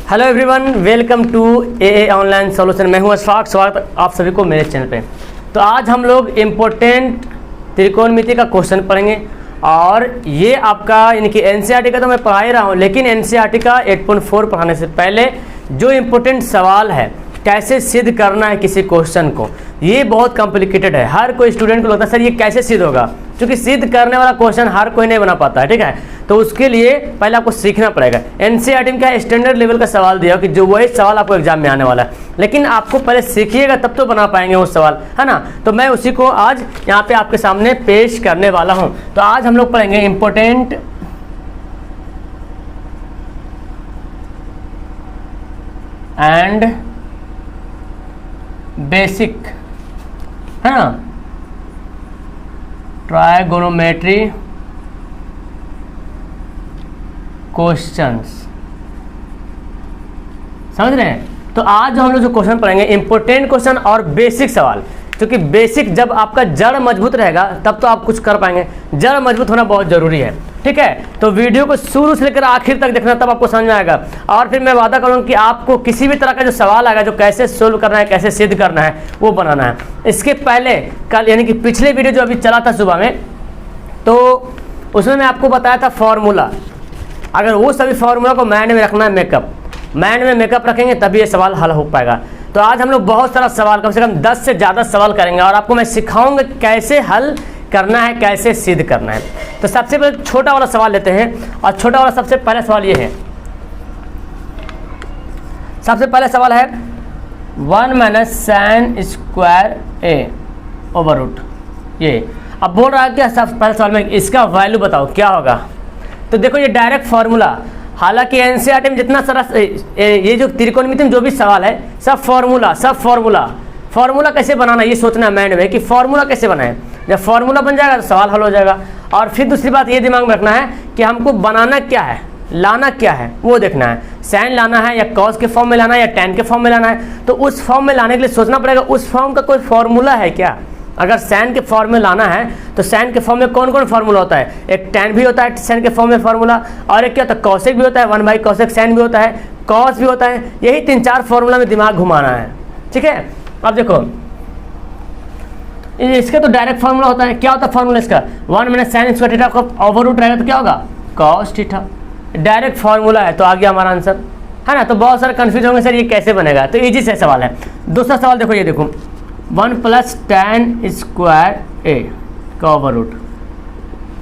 Hello everyone, welcome to a online solution. मैं हूं अशफाक, स्वागत आप सभी को मेरे चैनल पे। तो आज हम लोग इम्पोर्टेंट त्रिकोणमिति का क्वेश्चन पढ़ेंगे और ये आपका यानी कि एनसीईआरटी का तो मैं पढ़ा ही रहा हूँ, लेकिन एनसीईआरटी का 8.4 पढ़ाने से पहले जो इम्पोर्टेंट सवाल है कैसे सिद्ध करना है किसी क्वेश्चन को, ये बहुत कॉम्प्लिकेटेड है। हर कोई स्टूडेंट को लगता है सर ये कैसे सिद्ध होगा, क्योंकि सिद्ध करने वाला क्वेश्चन हर कोई नहीं बना पाता है, ठीक है। तो उसके लिए पहले आपको सीखना पड़ेगा। एनसीईआरटी में क्या स्टैंडर्ड लेवल का सवाल दिया कि जो वही सवाल आपको एग्जाम में आने वाला है, लेकिन आपको पहले सीखिएगा तब तो बना पाएंगे वो सवाल, है ना। तो मैं उसी को आज यहाँ पे आपके सामने पेश करने वाला हूँ। तो आज हम लोग पढ़ेंगे इम्पोर्टेंट एंड बेसिक, है ना, ट्रायगोनोमेट्री क्वेश्चंस, समझ रहे हैं। तो आज हम लोग जो क्वेश्चन पढ़ेंगे इंपॉर्टेंट क्वेश्चन और बेसिक सवाल, क्योंकि बेसिक जब आपका जड़ मजबूत रहेगा तब तो आप कुछ कर पाएंगे। जड़ मजबूत होना बहुत जरूरी है, ठीक है। तो वीडियो को शुरू से लेकर आखिर तक देखना, तब आपको समझ में आएगा। और फिर मैं वादा करूँगा कि आपको किसी भी तरह का जो सवाल आएगा, जो कैसे सोल्व करना है, कैसे सिद्ध करना है, वो बनाना है। इसके पहले कल यानी कि पिछले वीडियो जो अभी चला था सुबह में, तो उसमें मैं आपको बताया था फॉर्मूला। अगर वो सभी फॉर्मूला को माइंड में रखना है, माइंड में मेकअप रखेंगे तभी ये सवाल हल हो पाएगा। तो आज हम लोग बहुत सारा सवाल, कम से कम 10 से ज़्यादा सवाल करेंगे और आपको मैं सिखाऊंगा कैसे हल करना है, कैसे सिद्ध करना है। तो सबसे पहले छोटा वाला सवाल लेते हैं, और छोटा वाला सबसे पहला सवाल ये है। सबसे पहला सवाल है 1 - sin स्क्वायर ए ओवर रूट। ये अब बोल रहा है कि सबसे पहले सवाल में इसका वैल्यू बताओ क्या होगा। तो देखो ये डायरेक्ट फार्मूला, हालांकि एनसीईआरटी में जितना सारा ये जो त्रिकोणमिति में जो भी सवाल है सब फार्मूला कैसे बनाना ये सोचना है माइंड में कि फार्मूला कैसे बनाए। जब फार्मूला बन जाएगा तो सवाल हल हो जाएगा। और फिर दूसरी बात ये दिमाग में रखना है कि हमको बनाना क्या है, लाना क्या है, वो देखना है। साइन लाना है या कॉस के फॉर्म में लाना है या टैन के फॉर्म में लाना है, तो उस फॉर्म में लाने के लिए सोचना पड़ेगा उस फॉर्म का कोई फार्मूला है क्या। अगर साइन के फॉर्म में लाना है तो साइन के फॉर्म में कौन कौन फार्मूला होता है। एक टैन भी होता है साइन के फॉर्म में फार्मूला, और एक क्या होता है कॉसेक भी होता है, 1/cosec साइन भी होता है, कॉस भी होता है। यही 3-4 फार्मूला में दिमाग घुमाना है, ठीक है। अब देखो इसका तो डायरेक्ट फार्मूला होता है। क्या होता है फार्मूला इसका, 1 - sin स्क्वायर थीटा का ओवर रूट रहेगा तो क्या होगा cos थीटा। डायरेक्ट फार्मूला है तो आ गया हमारा आंसर, है ना। तो बहुत सारे कंफ्यूज होंगे सर ये कैसे बनेगा, तो इजी से सवाल है। दूसरा सवाल देखो, ये देखो 1 + tan स्क्वायर ए का ओवर रूट।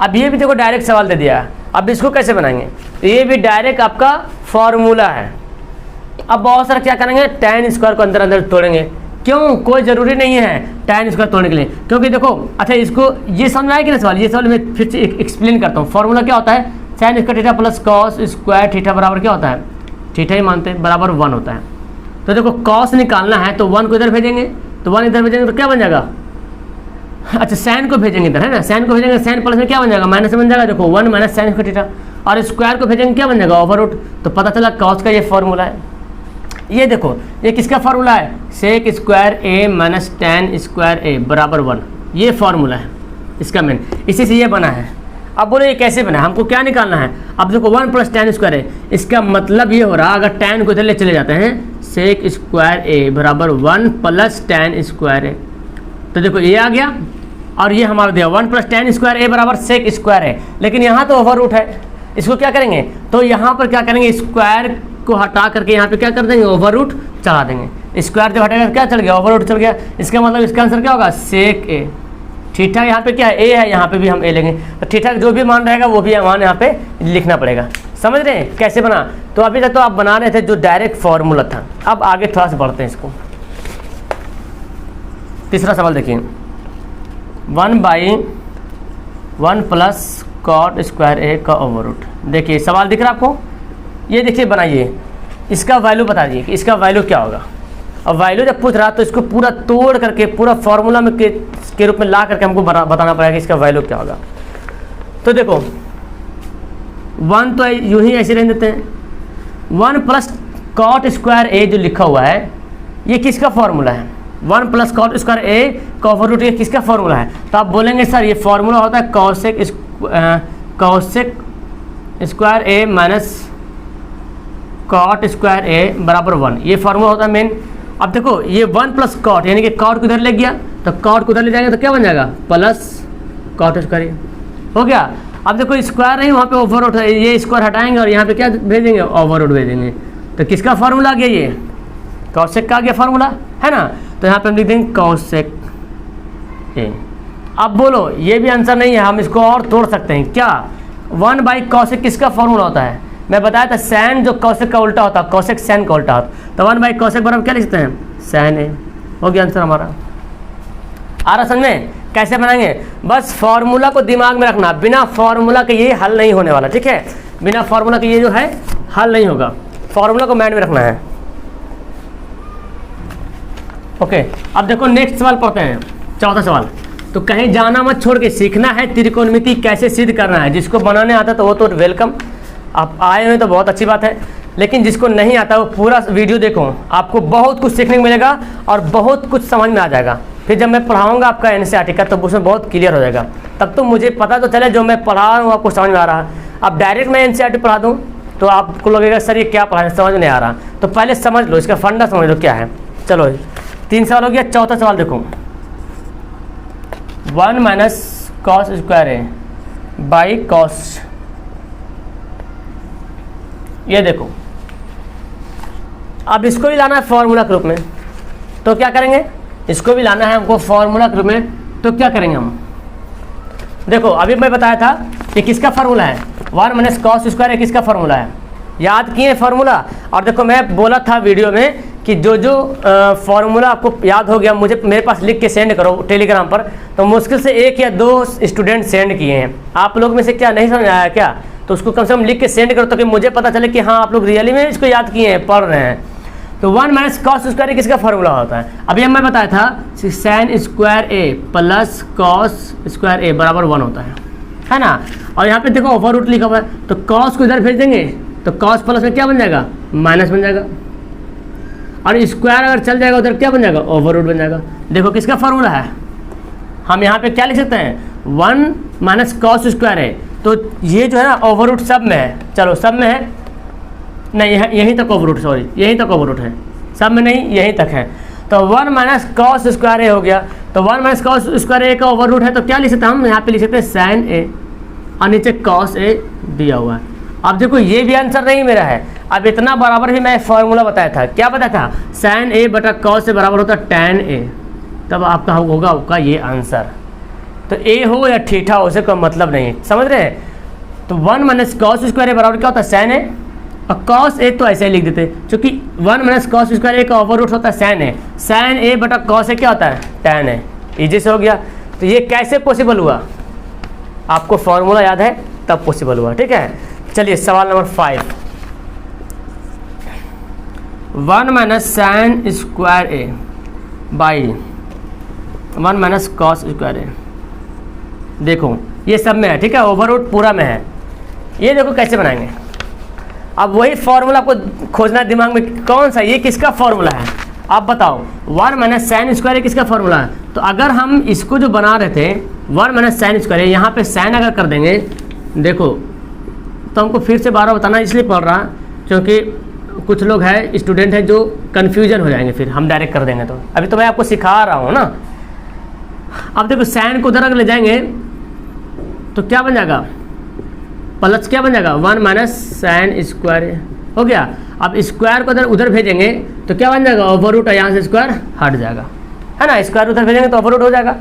अब ये भी देखो डायरेक्ट सवाल दे दिया। अब इसको कैसे बनाएंगे, तो ये भी डायरेक्ट आपका फार्मूला है। अब बहुत सारा क्या करेंगे, tan स्क्वायर को अंदर तोड़ेंगे। क्यों, कोई ज़रूरी नहीं है tan स्क्वायर तोड़ने के लिए, क्योंकि देखो अच्छा इसको ये समझ में आएगी ना सवाल। ये सवाल मैं फिर से एक्सप्लेन करता हूँ। फार्मूला क्या होता है, sin square theta plus cos square theta बराबर क्या होता है, थीटा ही मानते हैं, बराबर 1 होता है। तो देखो cos निकालना है तो 1 को इधर भेजेंगे, तो 1 इधर भेजेंगे तो क्या बन जाएगा, अच्छा साइन को भेजेंगे इधर, है ना। साइन को भेजेंगे, साइन प्लस में क्या बन जाएगा, माइनस बन जाएगा। देखो 1 - sin स्क्वायर थीटा, और स्क्वायर को भेजेंगे क्या बन जाएगा ओवर रूट। तो पता चला cos का ये फार्मूला है। ये देखो ये किसका फार्मूला है, sec स्क्वायर ए माइनस tan स्क्वायर ए बराबर 1। ये फार्मूला है इसका मेन, इसी से ये बना है। अब बोलो ये कैसे बना है, हमको क्या निकालना है। अब देखो 1 + tan स्क्वायर ए, इसका मतलब ये हो रहा अगर tan को इधर ले चले जाते हैं sec स्क्वायर ए बराबर 1 + tan स्क्वायर ए। तो देखो ये आ गया और ये हमारा दिया 1 + tan स्क्वायर ए बराबर sec स्क्वायर ए। लेकिन यहाँ तो ओवर रूट है, इसको क्या करेंगे, तो यहाँ पर क्या करेंगे, स्क्वायर को हटा करके यहाँ पे क्या कर देंगे, ओवर रूट चढ़ा देंगे। स्क्वायर जब हटेगा क्या चल गया, ओवर रूट चल गया। इसका मतलब इसका आंसर क्या होगा, sec ए। थीटा यहाँ पे क्या है, ए है, यहाँ पे भी हम ए लेंगे। तो थीटा जो भी मान रहेगा वो भी मान यहाँ पे लिखना पड़ेगा। समझ रहे हैं कैसे बना। तो अभी तक तो आप बना रहे थे जो डायरेक्ट फार्मूला था। अब आगे थोड़ा सा बढ़ते हैं इसको। तीसरा सवाल देखिए, 1/1 + cot स्क्वायर ए का ओवर रूट। देखिए सवाल दिख रहा है आपको, ये देखिए बनाइए, इसका वैल्यू बता दीजिए कि इसका वैल्यू क्या होगा। अब वैल्यू जब पूछ रहा तो इसको पूरा तोड़ करके पूरा फार्मूला में के रूप में ला करके हमको बताना पड़ेगा कि इसका वैल्यू क्या होगा। तो देखो 1 तो यूं ही ऐसे रहने देते हैं। 1 + cot स्क्वायर ए जो लिखा हुआ है ये किसका फार्मूला है, 1 + cot स्क्वायर ए का ओवर रूट, ये किसका फार्मूला है। तो आप बोलेंगे सर ये फार्मूला होता है cosec स्क्वायर ए माइनस कॉट स्क्वायर ए बराबर 1, ये फार्मूला होता है मेन। अब देखो ये 1 प्लस कॉट, यानी कि कॉट को इधर ले गया तो कॉट को उधर ले जाएंगे तो क्या बन जाएगा, प्लस कॉट स्क्वायर ए हो गया। अब देखो स्क्वायर नहीं, वहाँ पे ओवररूट है, ये स्क्वायर हटाएंगे और यहाँ पे क्या भेजेंगे, ओवररूट भेजेंगे। तो किसका फार्मूला आ गया, ये कॉसेक का आ गया फार्मूला, है ना। तो यहाँ पे हम लिख देंगे कॉसेक ए। अब बोलो ये भी आंसर नहीं है, हम इसको और तोड़ सकते हैं क्या। 1/कॉसेक किसका फार्मूला होता है, मैं बताया था सैन जो कॉसेक का उल्टा होता है, कॉसेक सैन का उल्टा होता है। तो 1/कॉसेक बराबर क्या लिखते हैं, सैन ए। हो गया आंसर हमारा। आ रहा समझ में, कैसे बनाएंगे, बस फार्मूला को दिमाग में रखना, बिना फार्मूला के ये हल नहीं होने वाला, ठीक है। बिना फार्मूला के ये जो है हल नहीं होगा, फार्मूला को माइंड में रखना है। ओके, अब देखो नेक्स्ट सवाल पढ़ते हैं, चौथा सवाल। तो कहीं जाना मत, छोड़ के सीखना है त्रिकोणमिति कैसे सिद्ध करना है। जिसको बनाने आता तो वो तो वेलकम, आप आए हुए तो बहुत अच्छी बात है, लेकिन जिसको नहीं आता वो पूरा वीडियो देखो, आपको बहुत कुछ सीखने को मिलेगा और बहुत कुछ समझ में आ जाएगा। फिर जब मैं पढ़ाऊंगा आपका एनसीईआरटी का तो उसमें बहुत क्लियर हो जाएगा, तब तो मुझे पता तो चले जो मैं पढ़ा रहा हूँ आपको समझ में आ रहा है। अब डायरेक्ट मैं एनसीईआरटी पढ़ा दूँ तो आपको लगेगा सर ये क्या पढ़ा है, समझ में नहीं आ रहा। तो पहले समझ लो, इसका फंडा समझ लो क्या है। चलो 3 सवाल हो गया, चौथा सवाल देखो, 1 - cos square A by cos, ये देखो अब इसको भी लाना है फॉर्मूला के रूप में, तो क्या करेंगे, इसको भी लाना है हमको फॉर्मूला के रूप में, तो क्या करेंगे हम। देखो अभी मैं बताया था कि किसका फार्मूला है, 1 - कॉस स्क्वायर किसका फार्मूला है, याद किए फार्मूला। और देखो मैं बोला था वीडियो में कि जो जो फार्मूला आपको याद हो गया मुझे मेरे पास लिख के सेंड करो टेलीग्राम पर। तो मुश्किल से 1 या 2 स्टूडेंट सेंड किए हैं, आप लोग में से क्या नहीं समझ आया क्या, तो उसको कम से कम लिख के सेंड करो ताकि मुझे पता चले कि हाँ आप लोग रियली में इसको याद किए हैं, पढ़ रहे हैं। तो 1 - कॉस स्क्वायर किसका फार्मूला होता है, अभी मैं बताया था सैन स्क्वायर ए प्लस कॉस स्क्वायर ए बराबर 1 होता है ना। और यहाँ पे देखो ओवर रूट लिखा हुआ है, तो कॉस को इधर भेज देंगे तो कॉस प्लस में क्या बन जाएगा, माइनस बन जाएगा। और स्क्वायर अगर चल जाएगा उधर क्या बन जाएगा, ओवर रूट बन जाएगा। देखो किसका फार्मूला है, हम यहाँ पे क्या लिख सकते हैं, 1 - कॉस स्क्वायर है, तो ये जो है ना ओवर रूट सब में है, चलो सब में है नहीं, यहीं तक ओवर रूट, सॉरी यहीं तक ओवर रूट है, सब में नहीं यहीं तक है। तो 1 - कॉस स्क्वायर ए हो गया, तो 1 - कॉस स्क्वायर ए का ओवर रूट है तो क्या लिख सकते हैं हम, यहाँ पे लिख सकते हैं सैन ए और नीचे कॉस ए दिया हुआ है। अब देखो ये भी आंसर नहीं मेरा है, अब इतना बराबर भी मैं फार्मूला बताया था, क्या बताया था, सैन ए बटा कॉस से बराबर होता है टैन ए, तब आपका होगा आपका ये आंसर। तो ए हो या थीटा हो उसे कोई मतलब नहीं, समझ रहे हैं। तो 1 - कॉस स्क्वायर ए बराबर क्या होता है, सैन ए, और कॉस ए तो ऐसे ही लिख देते क्योंकि 1 - कॉस स्क्वायर ए का ओवर रूट होता है सैन ए, सैन ए बटा कॉस ए क्या होता है, टैन ए, इजी से हो गया। तो ये कैसे पॉसिबल हुआ, आपको फार्मूला याद है तब पॉसिबल हुआ, ठीक है। चलिए सवाल number 5, 1 - sine square A by 1 - cos square A, देखो ये सब में है, ठीक है, ओवर रूट पूरा में है। ये देखो कैसे बनाएंगे, अब वही फार्मूला आपको खोजना दिमाग में, कौन सा, ये किसका फार्मूला है आप बताओ। 1 - सैन स्क्वायर ए किसका फार्मूला है, तो अगर हम इसको जो बना रहे थे 1 - सैन स्क्वायर ए, यहाँ पे सैन अगर कर देंगे, देखो तो हमको फिर से 12 बताना इसलिए पड़ रहा क्योंकि कुछ लोग हैं स्टूडेंट हैं जो कन्फ्यूजन हो जाएंगे, फिर हम डायरेक्ट कर देंगे। तो अभी तो मैं आपको सिखा रहा हूँ ना। अब देखो सैन को उधर अगर ले जाएंगे तो क्या बन जाएगा, प्लस क्या बन जाएगा, 1 - सैन स्क्वायर हो गया। अब स्क्वायर को उधर भेजेंगे तो क्या बन जाएगा, ओवर रूट, यहाँ से स्क्वायर हट जाएगा, है ना, स्क्वायर उधर भेजेंगे तो ओवर रूट हो जाएगा।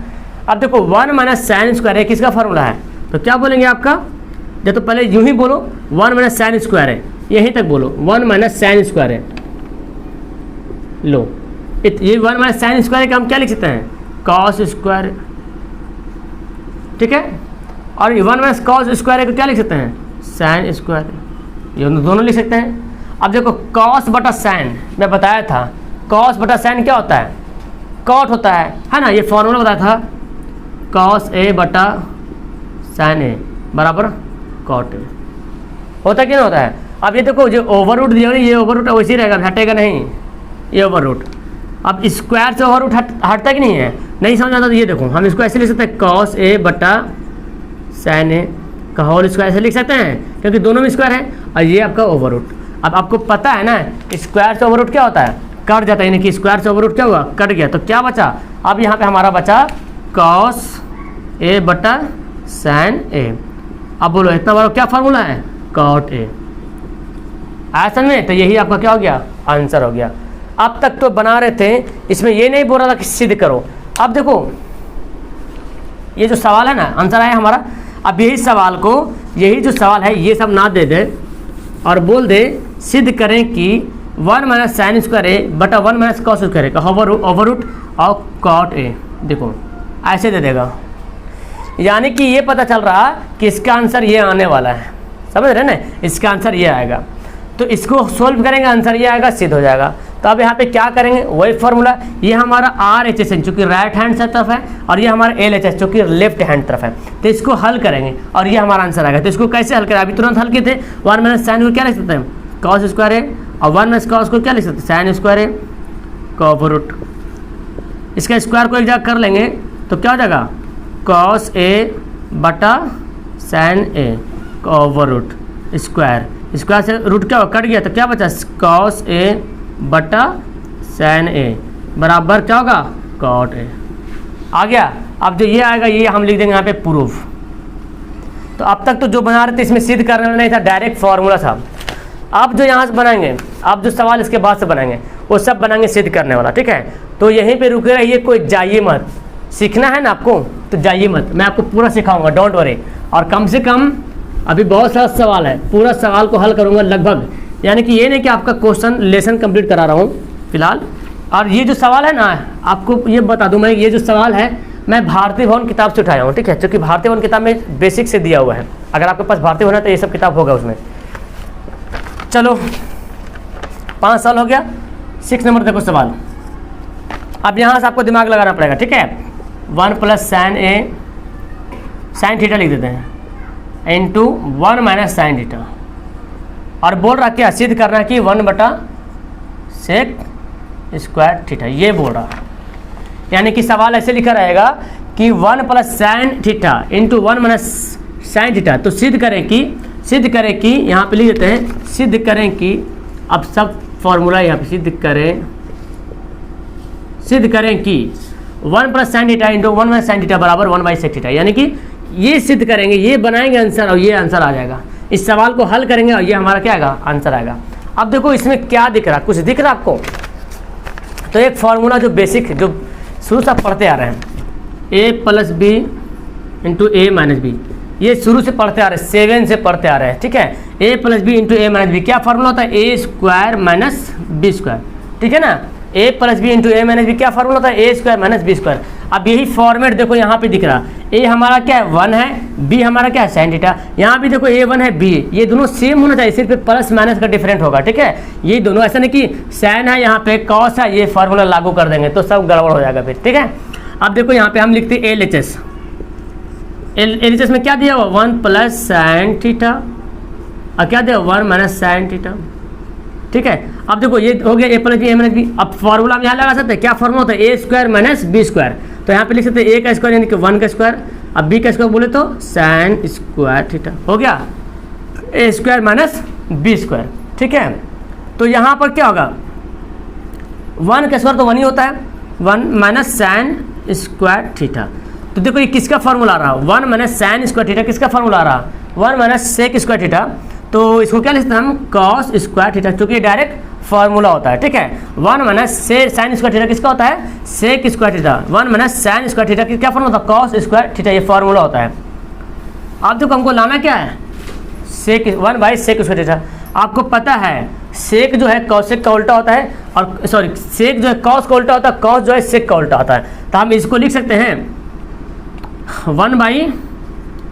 अब देखो 1 - सैन स्क्वायर है किसका फार्मूला है, तो क्या बोलेंगे आपका, जब तो पहले यूं ही बोलो 1 - सैन स्क्वायर है, यहीं तक बोलो 1 - सैन स्क्वायर है, लो ये 1 - सैन स्क्वायर का हम क्या लिख सकते हैं, कॉस स्क्वायर, ठीक है। और 1 - कॉस स्क्वायर को क्या लिख सकते हैं, सैन स्क्वायर, ये दोनों लिख सकते हैं। अब देखो कॉस बटा सैन, मैं बताया था कॉस बटा सैन क्या होता है, कॉट होता है ना, ये फॉर्मूला बताया था, कॉस ए बटा सैन ए बराबर कॉट ए, होता कि नहीं होता है। अब ये देखो जो ओवर रूट दिया ये ओवर रूट वैसे ही रहेगा, हटेगा नहीं, ये ओवर रूट। अब स्क्वायर से ओवर रूट हटता कि नहीं है, नहीं समझ आता तो ये देखो हम इसको ऐसे लिख सकते हैं, कॉस ए बटा सैन ए का होल स्क्वायर ऐसे लिख सकते हैं क्योंकि दोनों में स्क्वायर है, और ये आपका ओवर रूट। अब आपको पता है ना स्क्वायर से ओवर रूट क्या होता है, कट जाता है, यानी कि स्क्वायर से ओवर रूट क्या हुआ, कट गया। तो क्या बचा, अब यहाँ पे हमारा बचा कॉस ए बटा साइन ए। अब बोलो इतना बड़ा क्या फार्मूला है, कॉट ए। ऐसा में तो यही आपका क्या हो गया, आंसर हो गया। अब तक तो बना रहे थे, इसमें ये नहीं बोल रहा था कि सिद्ध करो। अब देखो ये जो सवाल है ना, आंसर आया हमारा। अब यही सवाल को, यही जो सवाल है ये सब ना दे दे और बोल दे सिद्ध करें कि 1 माइनस साइन स्क्वायर ए बटा 1 माइनस कॉस स्क्वायर ए का ओवर रूट और कॉट ए, देखो ऐसे दे देगा। यानी कि ये पता चल रहा कि इसका आंसर ये आने वाला है, समझ रहे ना, इसका आंसर ये आएगा। तो इसको सोल्व करेंगे, आंसर ये आएगा, सिद्ध हो जाएगा। तो अब यहाँ पे क्या करेंगे, वही फॉर्मूला, ये हमारा आर एच एस एन चूँकि राइट हैंड से तरफ है और ये हमारा एल एच एस चूँकि लेफ्ट हैंड तरफ है, तो इसको हल करेंगे और ये हमारा आंसर आएगा। तो इसको कैसे हल करें, अभी तुरंत हल किए थे। 1 माइनस साइन को क्या लिख सकते हैं, कॉस स्क्वायर है, और 1 माइनस कॉस को क्या लिख सकते हैं, साइन स्क्वायर है का ओवर रूट। इसका स्क्वायर को एक जगह कर लेंगे तो क्या हो जाएगा, कॉस ए बटा साइन ए का ओवर रूट स्क्वायर। स्क्वायर से रूट क्या कट गया तो क्या बचा, कॉस ए बटा साइन ए बराबर क्या होगा, कॉट ए। आ गया। अब जो ये आएगा ये हम लिख देंगे यहाँ पे प्रूफ। तो अब तक तो जो बना रहे थे इसमें सिद्ध करने वाला नहीं था, डायरेक्ट फॉर्मूला था। अब जो यहाँ से बनाएंगे, अब जो सवाल इसके बाद से बनाएंगे वो सब बनाएंगे सिद्ध करने वाला, ठीक है। तो यहीं पे रुके रहिए, कोई जाइए मत, सीखना है ना आपको तो जाइए मत, मैं आपको पूरा सिखाऊंगा, डोंट वरी। और कम से कम अभी बहुत सारा सवाल है, पूरा सवाल को हल करूंगा लगभग, यानी कि ये नहीं कि आपका क्वेश्चन लेसन कंप्लीट करा रहा हूँ फिलहाल। और ये जो सवाल है ना, आपको ये बता दूं मैं, ये जो सवाल है मैं भारतीय भवन किताब से उठाया हूँ, ठीक है, क्योंकि भारतीय भवन किताब में बेसिक से दिया हुआ है। अगर आपके पास भारतीय भवन है तो ये सब किताब होगा उसमें। चलो 5 साल हो गया। 6 नंबर देखो सवाल। अब यहाँ से आपको दिमाग लगाना पड़ेगा, ठीक है। 1 प्लस साइन ए साइन थीटा लिख देते हैं इंटू 1 माइनस साइन थीटा, और बोल रहा क्या, सिद्ध करना है कि 1 बटा सेक स्क्वायर थीटा, ये बोल रहा। यानी कि सवाल ऐसे लिखा रहेगा कि 1 plus sine theta into 1 minus sine theta. तो सिद्ध करें कि यहाँ पे लिख देते हैं, सिद्ध करें कि, अब सब फॉर्मूला यहाँ पे सिद्ध करें कि 1 plus sine theta into 1 minus sign theta बराबर 1 बाई सेक थीटा। यानी कि ये सिद्ध करेंगे, ये बनाएंगे आंसर और ये आंसर आ जाएगा। इस सवाल को हल करेंगे और ये हमारा क्या आएगा, आंसर आएगा। अब देखो इसमें क्या दिख रहा, कुछ दिख रहा आपको। तो एक फॉर्मूला जो बेसिक, जो शुरू से पढ़ते आ रहे हैं, ए प्लस बी इंटू ए माइनस बी, ये शुरू से पढ़ते आ रहे हैं, 7 से पढ़ते आ रहे हैं, ठीक है। ए प्लस बी इंटू ए माइनस बी क्या फॉर्मूला होता है, ए स्क्वायर माइनस बी स्क्वायर, ठीक है ना। ए प्लस बी इंटू ए माइनस बी क्या फॉर्मूला होता है, ए स्क्वायर माइनस बी स्क्वायर। अब यही फॉर्मेट देखो यहाँ पे दिख रहा, ए हमारा क्या है 1 है, बी हमारा क्या है साइन थीटा। यहाँ भी देखो ए 1 है, बी, ये दोनों सेम होना चाहिए, सिर्फ प्लस माइनस का डिफरेंट होगा, ठीक है। ये दोनों ऐसा नहीं कि साइन है यहाँ पे कॉस है, ये फॉर्मूला लागू कर देंगे तो सब गड़बड़ हो जाएगा फिर, ठीक है। अब देखो यहाँ पे हम लिखते हैं L H S. L H S में क्या दिया हुआ, 1 प्लस साइन थीटा और क्या दिया 1 माइनस साइन थीटा, ठीक है। अब देखो ये हो गया ए plus B A minus B. अब फॉर्मूला हम यहाँ लगा सकते हैं, क्या फॉर्मूला होता है, ए स्क्वायर माइनस बी स्क्वायर। तो यहाँ पे लिख सकते हैं ए का स्क्वायर यानी कि 1 का स्क्वायर, अब बी का स्क्वायर बोले तो साइन स्क्वायर थीटा, हो गया ए स्क्वायर माइनस बी स्क्वायर, ठीक है। तो यहाँ पर क्या होगा, 1 का स्क्वायर तो 1 ही होता है, 1 माइनस साइन स्क्वायर थीटा। तो देखो ये किसका फॉर्मूला आ रहा, 1 माइनस साइन स्क्वायर थीटा किसका फॉर्मूला आ रहा, 1 माइनस सेक स्क्वायर थीटा। तो इसको क्या लिखते हैं हम, कॉस स्क्वायर थीटा, क्योंकि डायरेक्ट फॉर्मूला होता है, ठीक है। 1 माइनस साइन स्क्वायर थीटा किसका होता है, sec square theta. 1 minus sine square theta क्या फॉर्मूला होता है, कॉस स्क्वायर थीटा, ये फॉर्मूला होता है। अब देखो हमको लाना क्या है, sec 1 by sec square theta. आपको पता है सेक जो है कॉसेक का उल्टा होता है, और सॉरी सेक जो है कॉस का उल्टा होता है, कॉस जो है सेक का उल्टा होता है। तो हम इसको लिख सकते हैं 1 बाई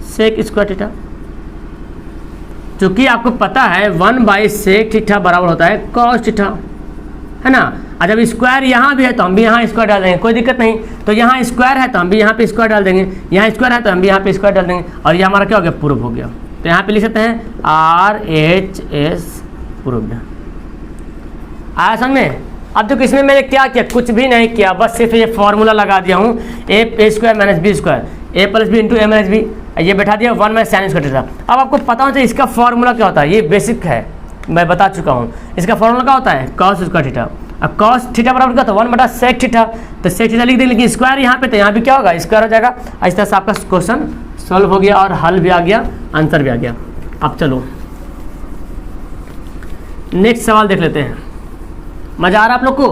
सेक स्क्वायर थीटा, क्योंकि आपको पता है 1 बाई सेक थीटा बराबर होता है कॉस थीटा, है ना। और जब स्क्वायर यहाँ भी है तो हम भी यहाँ स्क्वायर डाल देंगे, कोई दिक्कत नहीं। तो यहाँ स्क्वायर है तो हम भी यहाँ पे स्क्वायर डाल देंगे, यहाँ स्क्वायर है तो हम भी यहाँ पे स्क्वायर डाल देंगे, और ये हमारा क्या हो गया, प्रूफ हो गया। तो यहाँ पे लिख सकते हैं RHS प्रूव्ड। आया समझ में। अब देखो इसमें मैंने क्या किया, कुछ भी नहीं किया, बस सिर्फ ये फॉर्मूला लगा दिया हूँ, ए स्क्वायर माइनस बी स्क्वायर, ए प्लस बी इंटू ए माइनस बी, ये बैठा दिया 1 माइनस साइन स्क्वायर थीटा। अब आपको पता होना चाहिए इसका फॉर्मूला क्या होता है, ये बेसिक है, मैं बता चुका हूँ। इसका फॉर्मूला क्या होता है, कॉस स्क्वायर थीटा। अब कॉस थीटा बराबर क्या होता है, 1/sec थीटा। तो sec थीटा लिख देंगे, लेकिन स्क्वायर यहाँ पे, तो यहाँ भी क्या होगा, स्क्वायर हो जाएगा। इस तरह से आपका क्वेश्चन सॉल्व हो गया और हल भी आ गया, आंसर भी आ गया। अब चलो नेक्स्ट सवाल देख लेते हैं। मज़ा आ रहा है आप लोग को?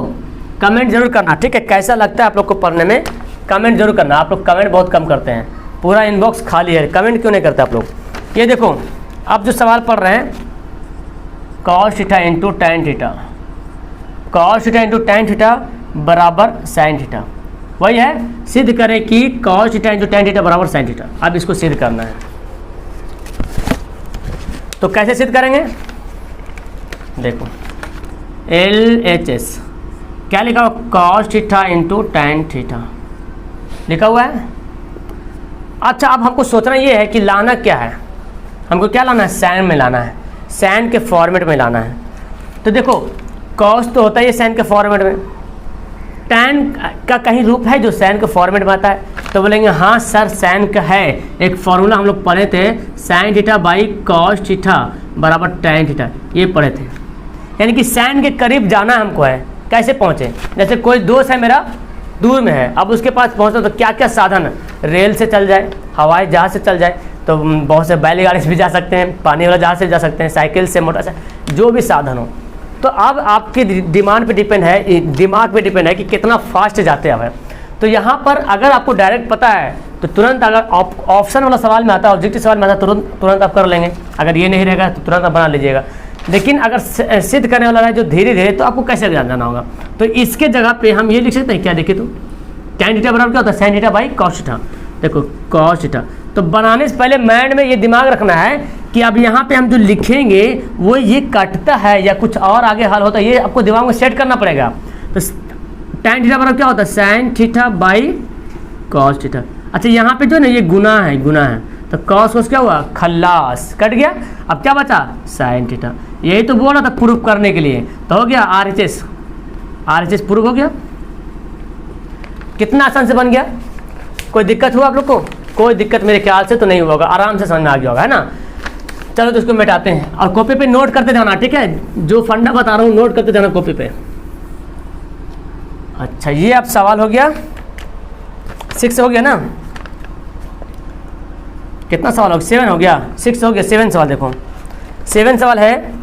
कमेंट जरूर करना, ठीक है? कैसा लगता है आप लोग को पढ़ने में, कमेंट जरूर करना। आप लोग कमेंट बहुत कम करते हैं, पूरा इनबॉक्स खाली है, कमेंट क्यों नहीं करते आप लोग? ये देखो अब जो सवाल पढ़ रहे हैं, cos theta into tan theta, cos theta into tan theta बराबर sin थीटा। वही है, सिद्ध करें कि cos theta into tan theta बराबर sin थीटा। अब इसको सिद्ध करना है, तो कैसे सिद्ध करेंगे? देखो LHS क्या लिखा हुआ, cos theta into tan theta लिखा हुआ है। अच्छा, अब हमको सोचना ये है कि लाना क्या है, हमको क्या लाना है, सैन में लाना है, सैन के फॉर्मेट में लाना है। तो देखो कॉस तो होता है ये सैन के फॉर्मेट में, टैन का कहीं रूप है जो सैन के फॉर्मेट में आता है? तो बोलेंगे हाँ सर सैन का है, एक फॉर्मूला हम लोग पढ़े थे, sign theta by cos theta बराबर टैन थीटा, ये पढ़े थे। यानी कि सैन के करीब जाना हमको है। कैसे पहुँचे? जैसे कोई दोस्त है मेरा दूर में है, अब उसके पास पहुँचना तो क्या क्या साधन, रेल से चल जाए, हवाई जहाज़ से चल जाए, तो बहुत से बैलगाड़ी से भी जा सकते हैं, पानी वाला जहाज़ से जा सकते हैं, साइकिल से, मोटरसाइकिल, जो भी साधन हो। तो अब आपके डिमांड पे डिपेंड है, दिमाग पे डिपेंड है कि कितना फास्ट जाते हैं। तो यहाँ पर अगर आपको डायरेक्ट पता है तो तुरंत, अगर ऑप्शन वाला सवाल में आता है, ऑब्जेक्टिव सवाल में आता है, तुरंत आप कर लेंगे। अगर ये नहीं रहेगा तो तुरंत आप बना लीजिएगा। लेकिन अगर सिद्ध करने वाला है जो धीरे धीरे, तो आपको कैसे जाना होगा? तो इसके जगह पे हम ये लिख सकते हैं, क्या देखिए तो tan थीटा बराबर क्या होता है, sin theta by cos theta. देखो cos थीटा, तो बनाने से पहले माइंड में ये दिमाग रखना है कि अब यहाँ पे हम जो लिखेंगे वो ये कटता है या कुछ और आगे हल होता है, ये आपको दिमाग में सेट करना पड़ेगा। तो tan थीटा बराबर क्या होता है, sin theta by cos theta. अच्छा, यहाँ पे जो ना ये गुना है, तो cos क्या हुआ, खल्लास, कट गया। अब क्या बचा, sin थीटा। यही तो बोला था प्रूफ करने के लिए, तो हो गया RHS प्रूफ हो गया। कितना आसान से बन गया? कोई दिक्कत हुआ आप लोग को? कोई दिक्कत मेरे ख्याल से तो नहीं हुआ होगा, आराम से समझ में आ गया होगा, है ना? चलो तो इसको मिटाते हैं और कॉपी पे नोट करते जाना, ठीक है? जो फंडा बता रहा हूँ नोट करते जाना कॉपी पे। अच्छा, ये अब सवाल हो गया 6 हो गया ना? कितना सवाल हो गया, 7 हो गया, 6 हो गया, 7 सवाल। देखो 7 सवाल है,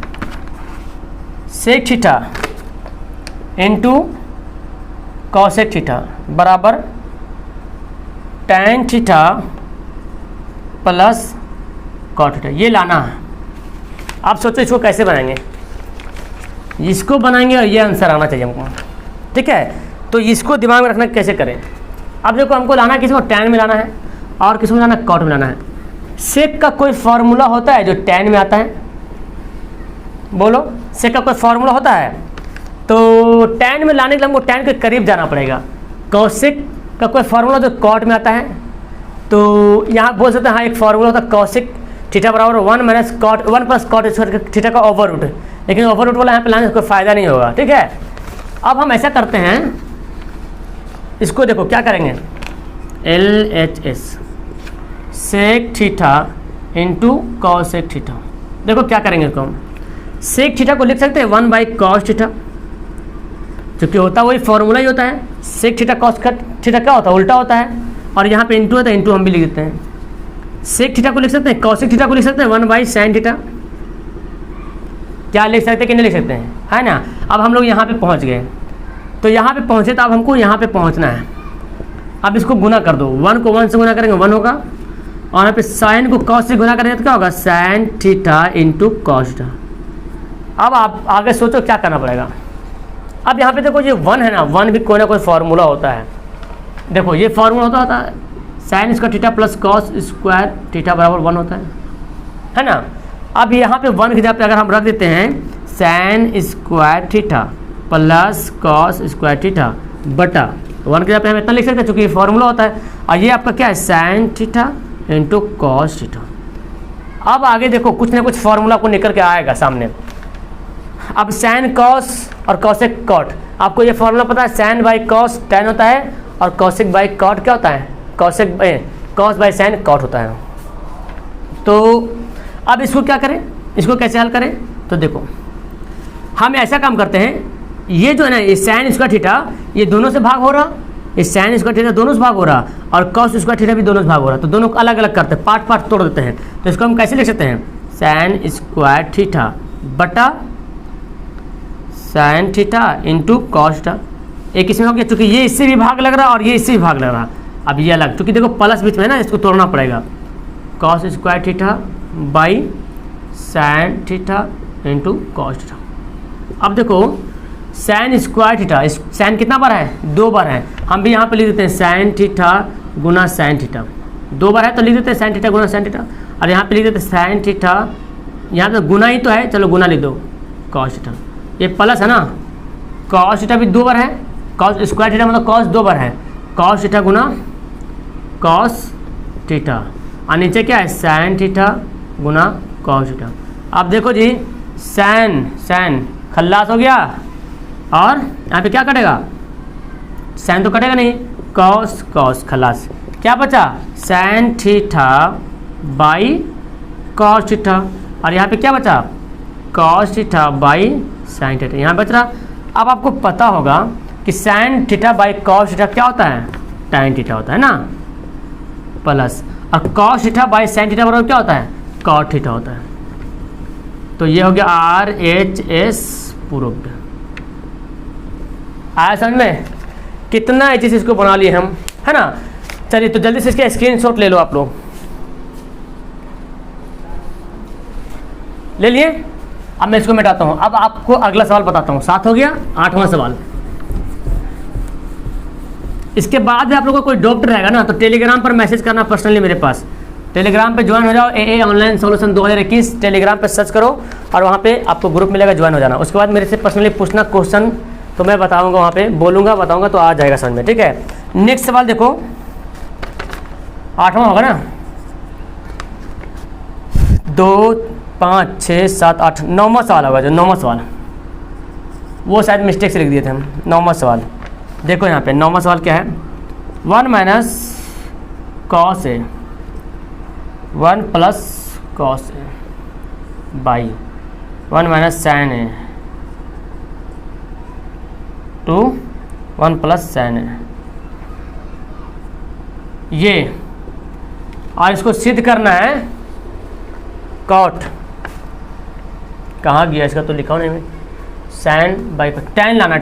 sec theta into cosec theta बराबर tan theta plus cot theta, ये लाना है। आप सोचो इसको कैसे बनाएंगे? इसको बनाएंगे और ये आंसर आना चाहिए हमको, ठीक है? तो इसको दिमाग में रखना कैसे करें। अब देखो हमको लाना किसी को tan में लाना है और किसी को लाना कॉट में लाना है। सेक का कोई फार्मूला होता है जो tan में आता है? बोलो, सेक का कोई फार्मूला होता है? तो tan में लाने के लिए हमको tan के करीब जाना पड़ेगा। कॉसेक का कोई फार्मूला जो कॉट में आता है, तो यहाँ बोल सकते हैं हाँ एक फार्मूला होता है कॉसेक थीटा बराबर 1 प्लस कॉट थीटा का ओवर रूट। लेकिन ओवर रूट वाला यहाँ पे लाने से कोई फ़ायदा नहीं होगा, ठीक है? अब हम ऐसा करते हैं, इसको देखो क्या करेंगे, LHS sec theta into cosec theta. देखो क्या करेंगे इसको हम, सेक थीटा को लिख सकते हैं 1/cos थीटा, क्योंकि होता वही फॉर्मूला ही होता है। सेक थीटा कॉस थीटा क्या होता है, उल्टा होता है, और यहाँ पे इंटू होता है, इंटू हम भी लिख देते हैं। सेक थीटा को लिख सकते हैं, कॉसेक थीटा को लिख सकते हैं 1/sin थीटा। क्या लिख सकते हैं कि नहीं लिख सकते हैं, है ना? अब हम लोग यहाँ पे पहुँच गए, तो यहाँ पे पहुँचे तो अब हमको यहाँ पे पहुँचना है। अब इसको गुना कर दो, 1 को 1 से गुना करेंगे 1 होगा, और यहाँ पे साइन को कॉस से गुना करेंगे तो क्या होगा, sin theta into cos theta. अब आप आगे सोचो क्या करना पड़ेगा। अब यहाँ पे देखो ये 1 है ना, 1 भी कोई ना कोई फार्मूला होता है। देखो ये फार्मूला होता है sign square theta plus cos square theta बराबर 1 होता है ना? अब यहाँ पे 1 की जगह पे अगर हम रख देते हैं sign square theta plus cos square theta बटा 1 की जगह पे हम इतना लिख सकते हैं, चूँकि ये फार्मूला होता है। और ये आपका क्या है, sign theta into cos theta. अब आगे देखो कुछ ना कुछ फार्मूला को निकल के आएगा सामने। अब साइन कॉस और कॉसेक कॉट, आपको ये फॉर्मूला पता है, साइन बाई कॉस tan होता है और कॉसेक बाई कॉट क्या होता है, कॉस बाई साइन कॉट होता है। तो अब इसको क्या करें, इसको कैसे हल करें? तो देखो हम ऐसा काम करते हैं, ये जो है ना ये साइन स्क्वायर थीटा ये दोनों से भाग हो रहा, ये साइन स्क्वायर थीटा दोनों से भाग हो रहा और कॉस स्क्वायर थीटा भी दोनों से भाग हो रहा, तो दोनों को अलग अलग करते हैं, पार्ट पार्ट तोड़ देते हैं। तो इसको हम कैसे लिख सकते हैं, साइन स्क्वायर थीटा बटा sign theta into cos theta. एक इसमें हो गया, चूंकि ये इससे भी भाग लग रहा और ये इससे भी भाग लग रहा, अब ये अलग, चूंकि देखो प्लस बीच में ना इसको तोड़ना पड़ेगा, cos square theta by sine theta into cos theta. अब देखो साइन स्क्वायर थीटा, साइन कितना बार है, 2 बार है, हम भी यहाँ पे लिख देते हैं साइन थीटा गुना साइन थीटा, 2 बार है तो लिख देते हैं साइन थीटा गुना साइन थीटा, और यहाँ पे लिख देते हैं साइन थीटा, यहाँ तो गुना ही तो है, चलो गुना लिख दो कॉस थीटा, ये प्लस है ना, कॉस थीटा भी 2 बार है, कॉस स्क्वायर थीटा मतलब कॉस 2 बार है, कॉस थीटा गुना कॉस थीटा, और नीचे क्या है साइन थीटा गुना कॉस थीटा। अब देखो जी साइन साइन खल्लास हो गया, और यहाँ पे क्या कटेगा, साइन तो कटेगा नहीं, कॉस कॉस खल्लास, क्या बचा sign theta by cos theta, और यहाँ पे क्या बचा cos theta by sine theta, यहाँ बच रहा। अब आपको पता होगा कि sine theta by cos theta क्या होता है, टाइन थीटा होता है ना, प्लस और cos theta by sine theta बराबर क्या होता है, कॉट थीटा होता है। तो ये हो गया RHS प्रूव्ड। आया समझ में, कितना एच इसको बना लिए हम, है ना। चलिए तो जल्दी से इसके स्क्रीनशॉट ले लो आप लोग, ले लिए। अब मैं इसको मिटाता हूँ, अब आपको अगला सवाल बताता हूँ, 7 हो गया, 8वां सवाल। इसके बाद भी आप लोगों को कोई डाउट रहेगा ना तो टेलीग्राम पर मैसेज करना पर्सनली मेरे पास, टेलीग्राम पे ज्वाइन हो जाओ, AA ऑनलाइन सोल्यूशन 2021 टेलीग्राम पे सर्च करो और वहाँ पे आपको ग्रुप मिलेगा, ज्वाइन हो जाना। उसके बाद मेरे से पर्सनली पूछना क्वेश्चन, तो मैं बताऊंगा, वहाँ पे बोलूँगा, बताऊंगा तो आ जाएगा समझ में, ठीक है। नेक्स्ट सवाल देखो, 8वां होगा ना, 2 5 6 7 8 9वां सवाल होगा, जो 9वां सवाल, वो शायद मिस्टेक से लिख दिए थे हम। 9वां सवाल देखो, यहाँ पे 9वां सवाल क्या है, 1 minus cos A 1 plus cos A by 1 minus sine A 2 1 plus sine A, ये, और इसको सिद्ध करना है कॉट, कहाँ गया इसका, तो लिखा नहीं, साइन बाई टेन लाना,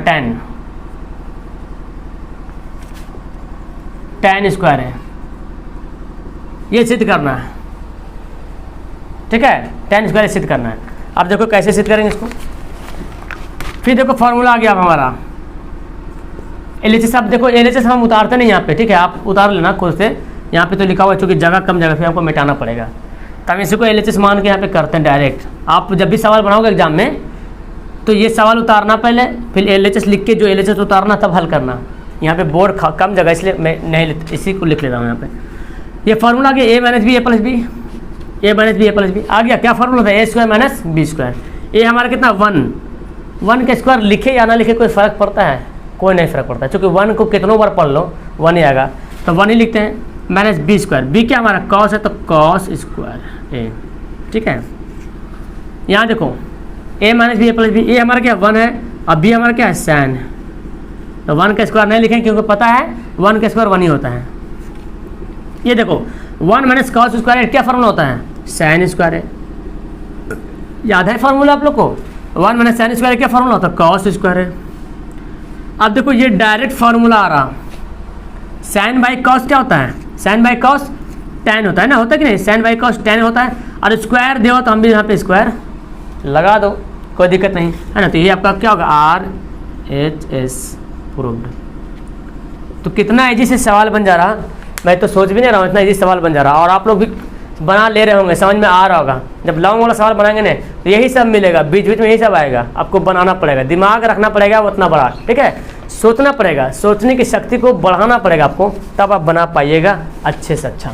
टेन स्क्वायर है, ये सिद्ध करना है, ठीक है, टेन स्क्वायर सिद्ध करना है। अब देखो कैसे सिद्ध करेंगे इसको, फिर देखो फॉर्मूला आ गया अब हमारा LHS। अब देखो LHS हम उतारते नहीं यहाँ पे, ठीक है, आप उतार लेना खुद से, यहाँ पे तो लिखा हुआ है, चूँकि जगह कम जगह फिर हमको मिटाना पड़ेगा, तब इसी को LHS मान के यहाँ पे करते हैं डायरेक्ट। आप जब भी सवाल बनाओगे एग्जाम में तो ये सवाल उतारना पहले, फिर LHS लिख के जो LHS उतारना तब हल करना। यहाँ पे बोर्ड कम जगह इसलिए मैं नहीं इसी को लिख लेता हूँ यहाँ पे। ये फार्मूला आ गया A minus B A plus B, A minus B A plus B आ गया। क्या फार्मूला था, A square minus B square. A हमारा कितना 1 का स्क्वायर लिखे या ना लिखे कोई फ़र्क पड़ता है, कोई नहीं फ़र्क पड़ता, क्योंकि 1 को कितनों बार पढ़ लो 1 ही आएगा, तो 1 ही लिखते हैं। माइनस बी स्क्वायर, बी क्या हमारा कॉस है तो कॉस स्क्वायर ए, ठीक है। यहाँ देखो ए minus B A plus B, ए हमारा क्या 1 है और बी हमारा क्या है साइन, तो 1 का स्क्वायर नहीं लिखेंगे क्योंकि पता है 1 का स्क्वायर 1 ही होता है। ये देखो 1 माइनस कॉस स्क्वायर क्या फार्मूला होता है, साइन स्क्वायर है, याद है फार्मूला आप लोग को। 1 माइनस साइन स्क्वायर क्या फार्मूला होता है, कॉस स्क्वायर है। अब देखो ये डायरेक्ट फार्मूला आ रहा, साइन बाई कॉस क्या होता है, साइन बाई कॉस टेन होता है ना, होता है कि नहीं, साइन बाई कॉस टेन होता है। और स्क्वायर दो तो हम भी यहाँ पे स्क्वायर लगा दो, कोई दिक्कत नहीं है ना। तो ये आपका क्या होगा RHS प्रूव्ड। तो कितना इजी से सवाल बन जा रहा, मैं तो सोच भी नहीं रहा हूँ, इतना इजी सवाल बन जा रहा, और आप लोग भी बना ले रहे होंगे, समझ में आ रहा होगा। जब लॉन्ग वाला सवाल बनाएंगे ना तो यही सब मिलेगा, बीच बीच में यही सब आएगा, आपको बनाना पड़ेगा, दिमाग रखना पड़ेगा उतना बड़ा, ठीक है, सोचना पड़ेगा, सोचने की शक्ति को बढ़ाना पड़ेगा आपको, तब आप बना पाइएगा अच्छे से अच्छा।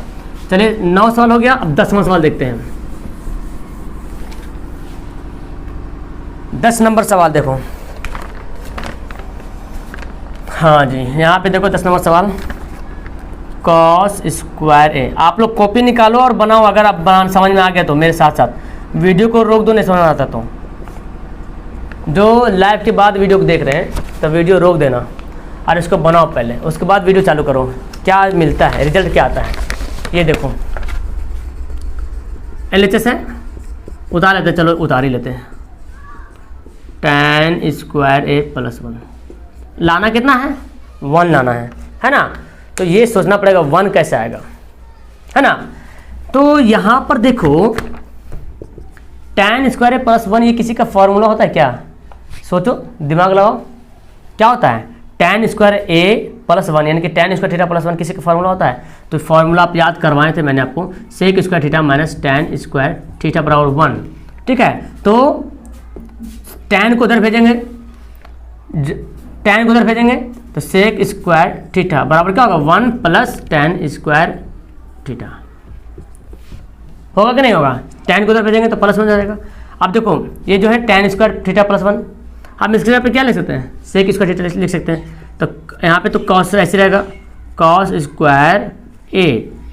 चलिए 9 सवाल हो गया, अब 10वां सवाल देखते हैं। 10 नंबर सवाल देखो, हाँ जी, यहाँ पे देखो 10 नंबर सवाल, कॉस स्क्वायर ए। आप लोग कॉपी निकालो और बनाओ, अगर आप समझ में आ गया तो मेरे साथ साथ, वीडियो को रोक दो नहीं समझ में आता तो। जो लाइव के बाद वीडियो को देख रहे हैं तो वीडियो रोक देना और इसको बनाओ पहले, उसके बाद वीडियो चालू करो। क्या मिलता है, रिजल्ट क्या आता है ये देखो। LHS है, उतार लेते हैं, चलो उतार ही लेते हैं। tan स्क्वायर a + 1 लाना कितना है, 1 लाना है ना। तो ये सोचना पड़ेगा 1 कैसे आएगा, है ना। तो यहाँ पर देखो tan स्क्वायर a + 1 ये किसी का फॉर्मूला होता है क्या, सोचो दिमाग लगाओ, क्या होता है tan स्क्वायर a + 1 यानी कि tan स्क्वायर थीटा + 1 किसी का फॉर्मूला होता है। तो फॉर्मूला आप याद करवाए थे मैंने आपको, sec square theta minus tan square theta बराबर 1। ठीक है, तो tan को उधर भेजेंगे, tan को उधर भेजेंगे तो सेक स्क्वायर थीटा बराबर क्या होगा 1 + tan स्क्वायर थीटा, होगा कि नहीं होगा। tan को उधर भेजेंगे तो +1 जाएगा। अब देखो ये जो है tan स्क्वायर थीटा + 1, हम इसके जगह पे क्या लिख सकते हैं, सेक स्क्वायर थीटा लिख सकते हैं। तो यहाँ पे तो कॉस ऐसे रहेगा, कॉस स्क्वायर a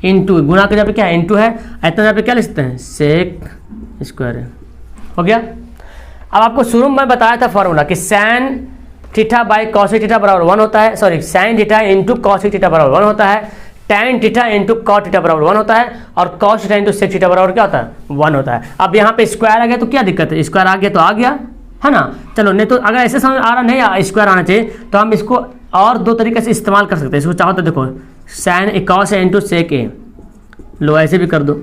इंटू गुणा के जगह पे क्या है इंटू है, इतना जगह पे क्या लिख सकते हैं सेक स्क्वायर हो गया। अब आपको शुरू में बताया था फॉर्मूला कि sine theta by cosec theta बराबर 1 होता है, sorry sine theta into cosec theta बराबर 1 होता है, tan theta into cot theta बराबर 1 होता है, और cos theta into sec theta बराबर क्या होता है 1 होता है। अब यहाँ पे स्क्वायर आ गया तो क्या दिक्कत है, स्क्वायर आ गया तो आ गया, है ना। चलो नहीं तो अगर ऐसे समझ आ रहा नहीं स्क्वायर आना चाहिए तो हम इसको और दो तरीके से इस्तेमाल कर सकते हैं। इसको चाहो तो देखो साइन कॉस है इंटू सेक ए, लो ऐसे भी कर दो,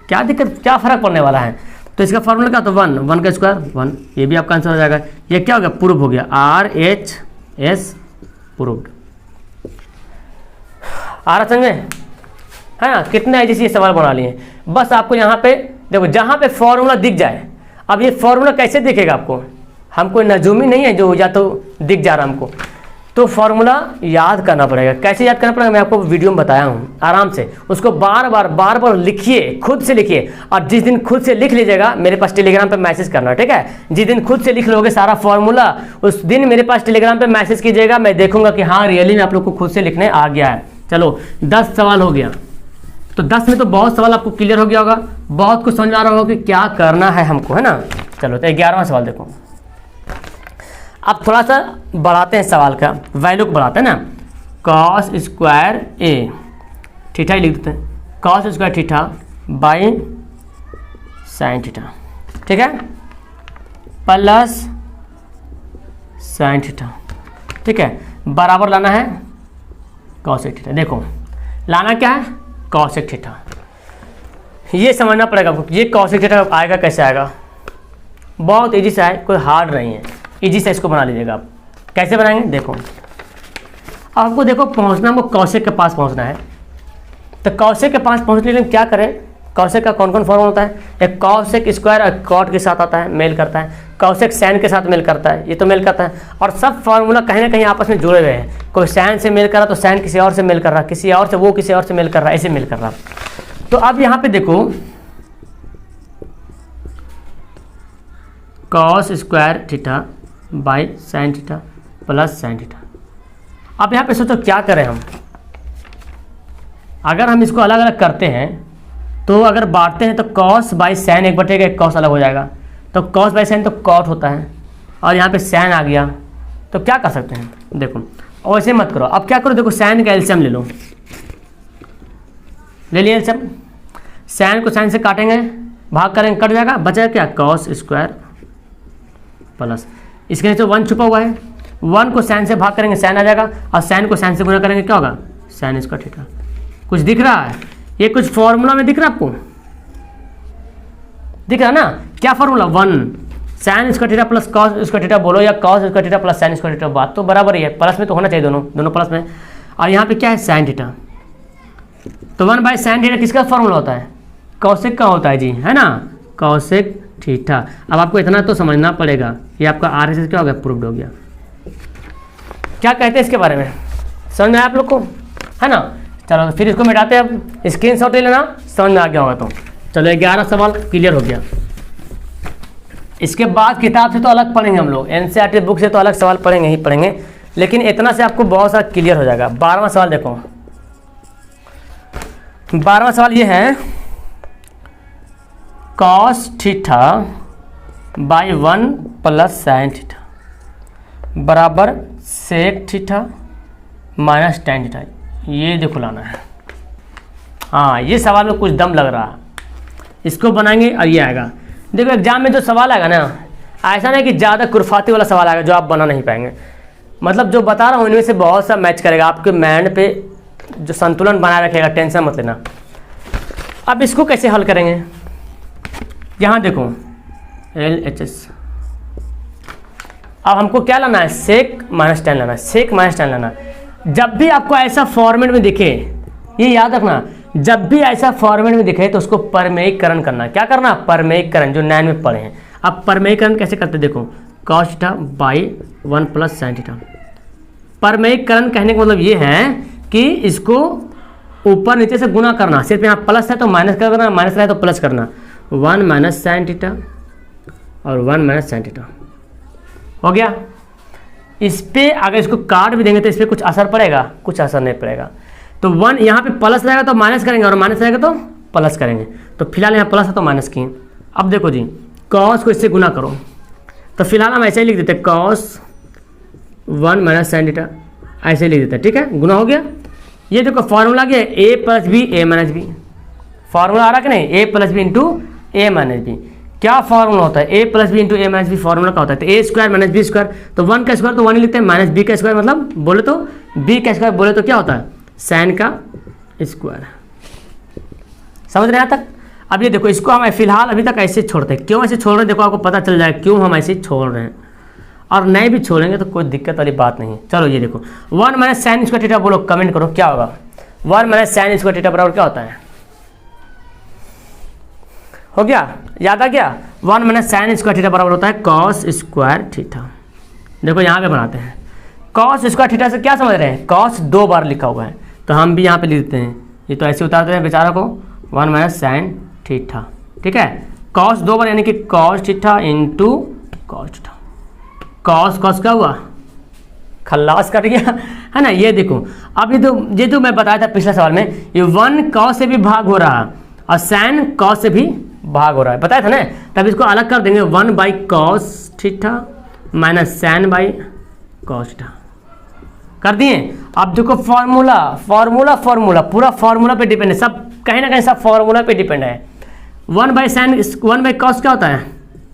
क्या दिक्कत, क्या फर्क पड़ने वाला है। तो इसका फॉर्मूला क्या, तो 1 का स्क्वायर 1, ये भी आपका आंसर हो जाएगा। ये क्या हो गया, प्रूव हो गया, RHS प्रूव्ड। आ रहा समझे, है ना। कितने ऐसे ये सवाल बना लिए, बस आपको यहाँ पे देखो जहाँ पे फॉर्मूला दिख जाए। अब ये फॉर्मूला कैसे दिखेगा आपको, हमको नजूमी नहीं है जो या तो दिख जा रहा हमको, तो फॉर्मूला याद करना पड़ेगा। कैसे याद करना पड़ेगा मैं आपको वीडियो में बताया हूँ, आराम से उसको बार बार लिखिए, खुद से लिखिए। और जिस दिन खुद से लिख लीजिएगा मेरे पास टेलीग्राम पे मैसेज करना, ठीक है। जिस दिन खुद से लिख लोगे सारा फॉर्मूला, उस दिन मेरे पास टेलीग्राम पे मैसेज कीजिएगा, मैं देखूंगा कि हाँ रियली में आप लोग को खुद से लिखने आ गया है। चलो 10 सवाल हो गया, तो 10 में तो बहुत सवाल आपको क्लियर हो गया होगा, बहुत कुछ समझ आ रहा होगा कि क्या करना है हमको, है ना। चलो तो 11वां सवाल देखो। अब थोड़ा सा बढ़ाते हैं सवाल का वैल्यू को बढ़ाते हैं ना। कॉस स्क्वायर a थीटा ही लिख देते हैं, cos square theta by sine theta, ठीक है, प्लस साइन थीटा, ठीक है, बराबर लाना है कॉसेक थीटा। देखो लाना क्या है, कॉसेक थीटा। ये समझना पड़ेगा आपको, ये कॉसेक थीटा आएगा कैसे आएगा, बहुत इजी सा है, कोई हार्ड नहीं है, इजी से इसको बना लीजिएगा आप। कैसे बनाएंगे देखो, आपको देखो पहुंचना, हमको कॉसेक के पास पहुंचना है। तो कॉसेक के पास पहुंचने के लिए क्या करें, कॉसेक का कौन कौन फॉर्मूला होता है, एक कॉसेक स्क्वायर और कॉट के साथ आता है, मेल करता है, कॉसेक साइन के साथ मेल करता है, ये तो मेल करता है। और सब फार्मूला कहीं ना कहीं आपस में जुड़े हुए हैं, कोई साइन से मेल कर रहा तो साइन किसी और से मेल कर रहा, किसी और से वो किसी और से मेल कर रहा, ऐसे मेल कर रहा। तो अब यहाँ पे देखो cos square theta by sine theta plus sine theta. अब यहाँ पे सोचो क्या करें हम, अगर हम इसको अलग अलग करते हैं तो अगर बांटते हैं तो कॉस बाई साइन एक बटेगा, एक कॉस अलग हो जाएगा, तो कॉस बाई साइन तो कॉट होता है, और यहाँ पे साइन आ गया। तो क्या कर सकते हैं देखो, और ऐसे मत करो। अब क्या करो देखो, साइन का एलसीएम ले लो, ले लिया एलसीएम, साइन को साइन से काटेंगे, भाग करेंगे, कट जाएगा, बचेगा क्या कॉस स्क्वायर प्लस, इसके नीचे 1 छुपा हुआ है, 1 को साइन से भाग करेंगे साइन आ जाएगा, और साइन को साइन से गुणा करेंगे क्या होगा साइन स्क्वायर थीटा। कुछ दिख रहा है, ये कुछ फॉर्मूला में दिख रहा है आपको, दिख रहा है ना, क्या formula 1 sign square theta plus cos square theta बोलो, या cos square theta plus sign square theta, बात तो बराबर ही है, प्लस में तो होना चाहिए, दोनों प्लस में। और यहाँ पे क्या है साइन थीटा, तो 1 बाई साइन थीटा किसका फॉर्मूला होता है, कॉसेक का होता है जी, है ना, कॉसेक थीटा। अब आपको इतना तो समझना पड़ेगा, ये आपका RHS क्या हो गया, प्रूव्ड हो गया। क्या कहते हैं इसके बारे में, समझ में आया आप लोग को, है ना। चलो फिर इसको मिटाते हैं, अब स्क्रीनशॉट ले लेना, समझ में आ गया होगा। तो चलो 11 सवाल क्लियर हो गया। इसके बाद किताब से तो अलग पढ़ेंगे हम लोग, NCERT बुक से तो अलग सवाल पढ़ेंगे ही पढ़ेंगे, लेकिन इतना से आपको बहुत सारा क्लियर हो जाएगा। 12वां सवाल देखो, 12वां सवाल ये है, cos theta by 1 plus sine theta बराबर sec theta minus tan theta. ये देखो लाना है। हाँ, ये सवाल में कुछ दम लग रहा है, इसको बनाएंगे और ये आएगा। देखो एग्जाम में जो सवाल आएगा ना, ऐसा नहीं कि ज़्यादा कुरफाती वाला सवाल आएगा जो आप बना नहीं पाएंगे। मतलब जो बता रहा हूँ इनमें से बहुत सा मैच करेगा, आपके माइंड पे जो संतुलन बनाए रखेगा, टेंशन मत लेना। अब इसको कैसे हल करेंगे, यहाँ देखो LHS। अब हमको क्या लाना है, सेक माइनस टेन लाना है, सेक माइनस टेन लाना है। जब भी आपको ऐसा फॉर्मेट में दिखे, ये याद रखना, जब भी ऐसा फॉर्मेट में दिखे तो उसको परमेयीकरण करना। क्या करना, परमेयीकरण, जो 9 में पढ़े हैं। अब परमेयीकरण कैसे करते देखो, cos theta by 1 plus sine theta. परमेयीकरण कहने का मतलब ये है कि इसको ऊपर नीचे से गुना करना। सिर्फ यहाँ प्लस है तो माइनस करना, माइनस है तो प्लस करना। 1 माइनस साइन थीटा और 1 माइनस साइन थीटा हो गया। इस पे अगर इसको काट भी देंगे तो इस पर कुछ असर पड़ेगा, कुछ असर नहीं पड़ेगा। तो 1 यहाँ पे प्लस रहेगा तो माइनस करेंगे, और माइनस रहेगा तो प्लस करेंगे। तो फिलहाल यहाँ प्लस है तो माइनस किए। अब देखो जी, कॉस को इससे गुना करो, तो फिलहाल हम ऐसे ही लिख देते हैं, कॉस 1 माइनस साइन थीटा, ऐसे ही लिख देते हैं। ठीक है, गुना हो गया। ये देखो फॉर्मूला क्या है, ए plus B A minus B. Formula आ रहा कि नहीं, ए प्लस बी इंटू ए माइनस बी। क्या फॉर्मूला होता है, ए प्लस बी इंटू ए माइनस बी। फॉर्मूला का होता है तो ए स्क्वायर माइनस बी स्क्वायर, तो 1 का स्क्वायर तो 1 ही लिखते हैं, माइनस बी का स्क्वायर मतलब बोले तो बी का स्क्वायर, बोले तो क्या होता है, साइन का स्क्वायर। समझ रहे हैं यहाँ तक। अब ये देखो, इसको हम फिलहाल अभी तक ऐसे छोड़ते हैं। क्यों ऐसे छोड़ रहे हैं, देखो आपको पता चल जाएगा क्यों हम ऐसे छोड़ रहे हैं, और नहीं भी छोड़ेंगे तो कोई दिक्कत वाली बात नहीं है। चलो ये देखो, 1 माइनस साइन स्क्वायर थीटा, बोलो कमेंट करो क्या होगा। 1 माइनस साइन स्क्वायर थीटा बराबर क्या होता है, हो गया, याद आ गया। 1 माइनस साइन स्क्वायर थीटा बराबर होता है कॉस स्क्वायर थीटा। देखो यहाँ पे बनाते हैं, कॉस स्क्वायर थीटा से क्या समझ रहे हैं, कॉस 2 बार लिखा हुआ है तो हम भी यहाँ पे लिख देते हैं। ये तो ऐसे उतारते हैं बेचारा को, 1 माइनस साइन थीटा। ठीक है, कॉस 2 बार यानी कि cos theta into cos theta. Cos cos क्या हुआ, खल्लास कट गया, है ना। ये देखो, अब ये तो मैं बताया था पिछले सवाल में, ये 1 कॉस से भी भाग हो रहा है और साइन कॉस से भी भाग हो रहा है, बताया था ना। तब इसको अलग कर देंगे, 1 by cos theta minus sine by cos theta कर दिए। अब देखो फॉर्मूला फॉर्मूला फॉर्मूला पूरा फॉर्मूला पे डिपेंड है, सब कहीं ना कहीं सब फॉर्मूला पे डिपेंड है। 1 बाई साइन, 1 बाई कॉस क्या होता है,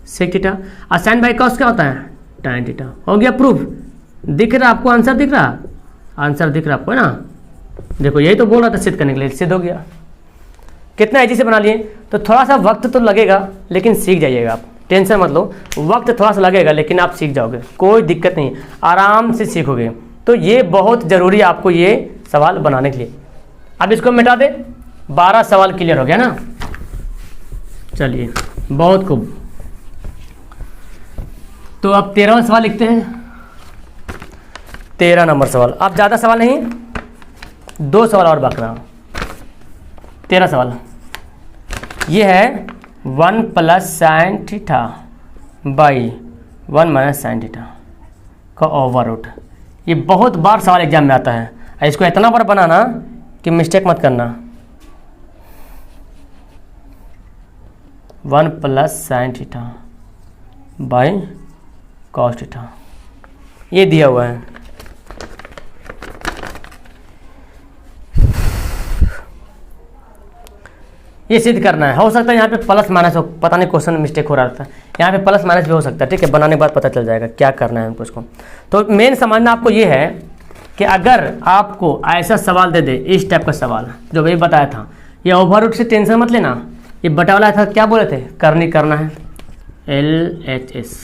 सेक थीटा, और साइन बाई कॉस क्या होता है, टाइन थीटा। हो गया प्रूफ। दिख रहा आपको, आंसर दिख रहा, आंसर दिख रहा आपको, है ना। देखो यही तो बोल रहा था सिद्ध करने के लिए, सिद्ध हो गया। कितना ईजी से बना लिए। तो थोड़ा सा वक्त तो लगेगा लेकिन सीख जाइएगा आप, टेंशन मत लो। वक्त थोड़ा सा लगेगा लेकिन आप सीख जाओगे, कोई दिक्कत नहीं, आराम से सीखोगे। तो ये बहुत ज़रूरी है आपको ये सवाल बनाने के लिए। अब इसको मिटा दे, 12 सवाल क्लियर हो गया ना। चलिए बहुत खूब। तो अब 13वां सवाल लिखते हैं, 13 नंबर सवाल। अब ज़्यादा सवाल नहीं, 2 सवाल और बाकी रहा। 13 सवाल ये है 1 plus sine theta by 1 minus sine theta का ओवर रूट। ये बहुत बार सवाल एग्जाम में आता है, इसको इतना बार बनाना कि मिस्टेक मत करना। 1 plus sine theta by cos theta, ये दिया हुआ है। ये सिद्ध करना है। हो सकता है यहाँ पे प्लस माइनस हो, पता नहीं क्वेश्चन में मिस्टेक हो रहा था, यहाँ पे प्लस माइनस भी हो सकता है। ठीक है, बनाने के बाद पता चल जाएगा क्या करना है हमको इसको। तो मेन समझना आपको ये है कि अगर आपको ऐसा सवाल दे दे, इस टाइप का सवाल जो भाई बताया था, ये ओवररूट से टेंशन मत लेना। ये बटा वाला था, क्या बोले थे, करनी करना है, LHS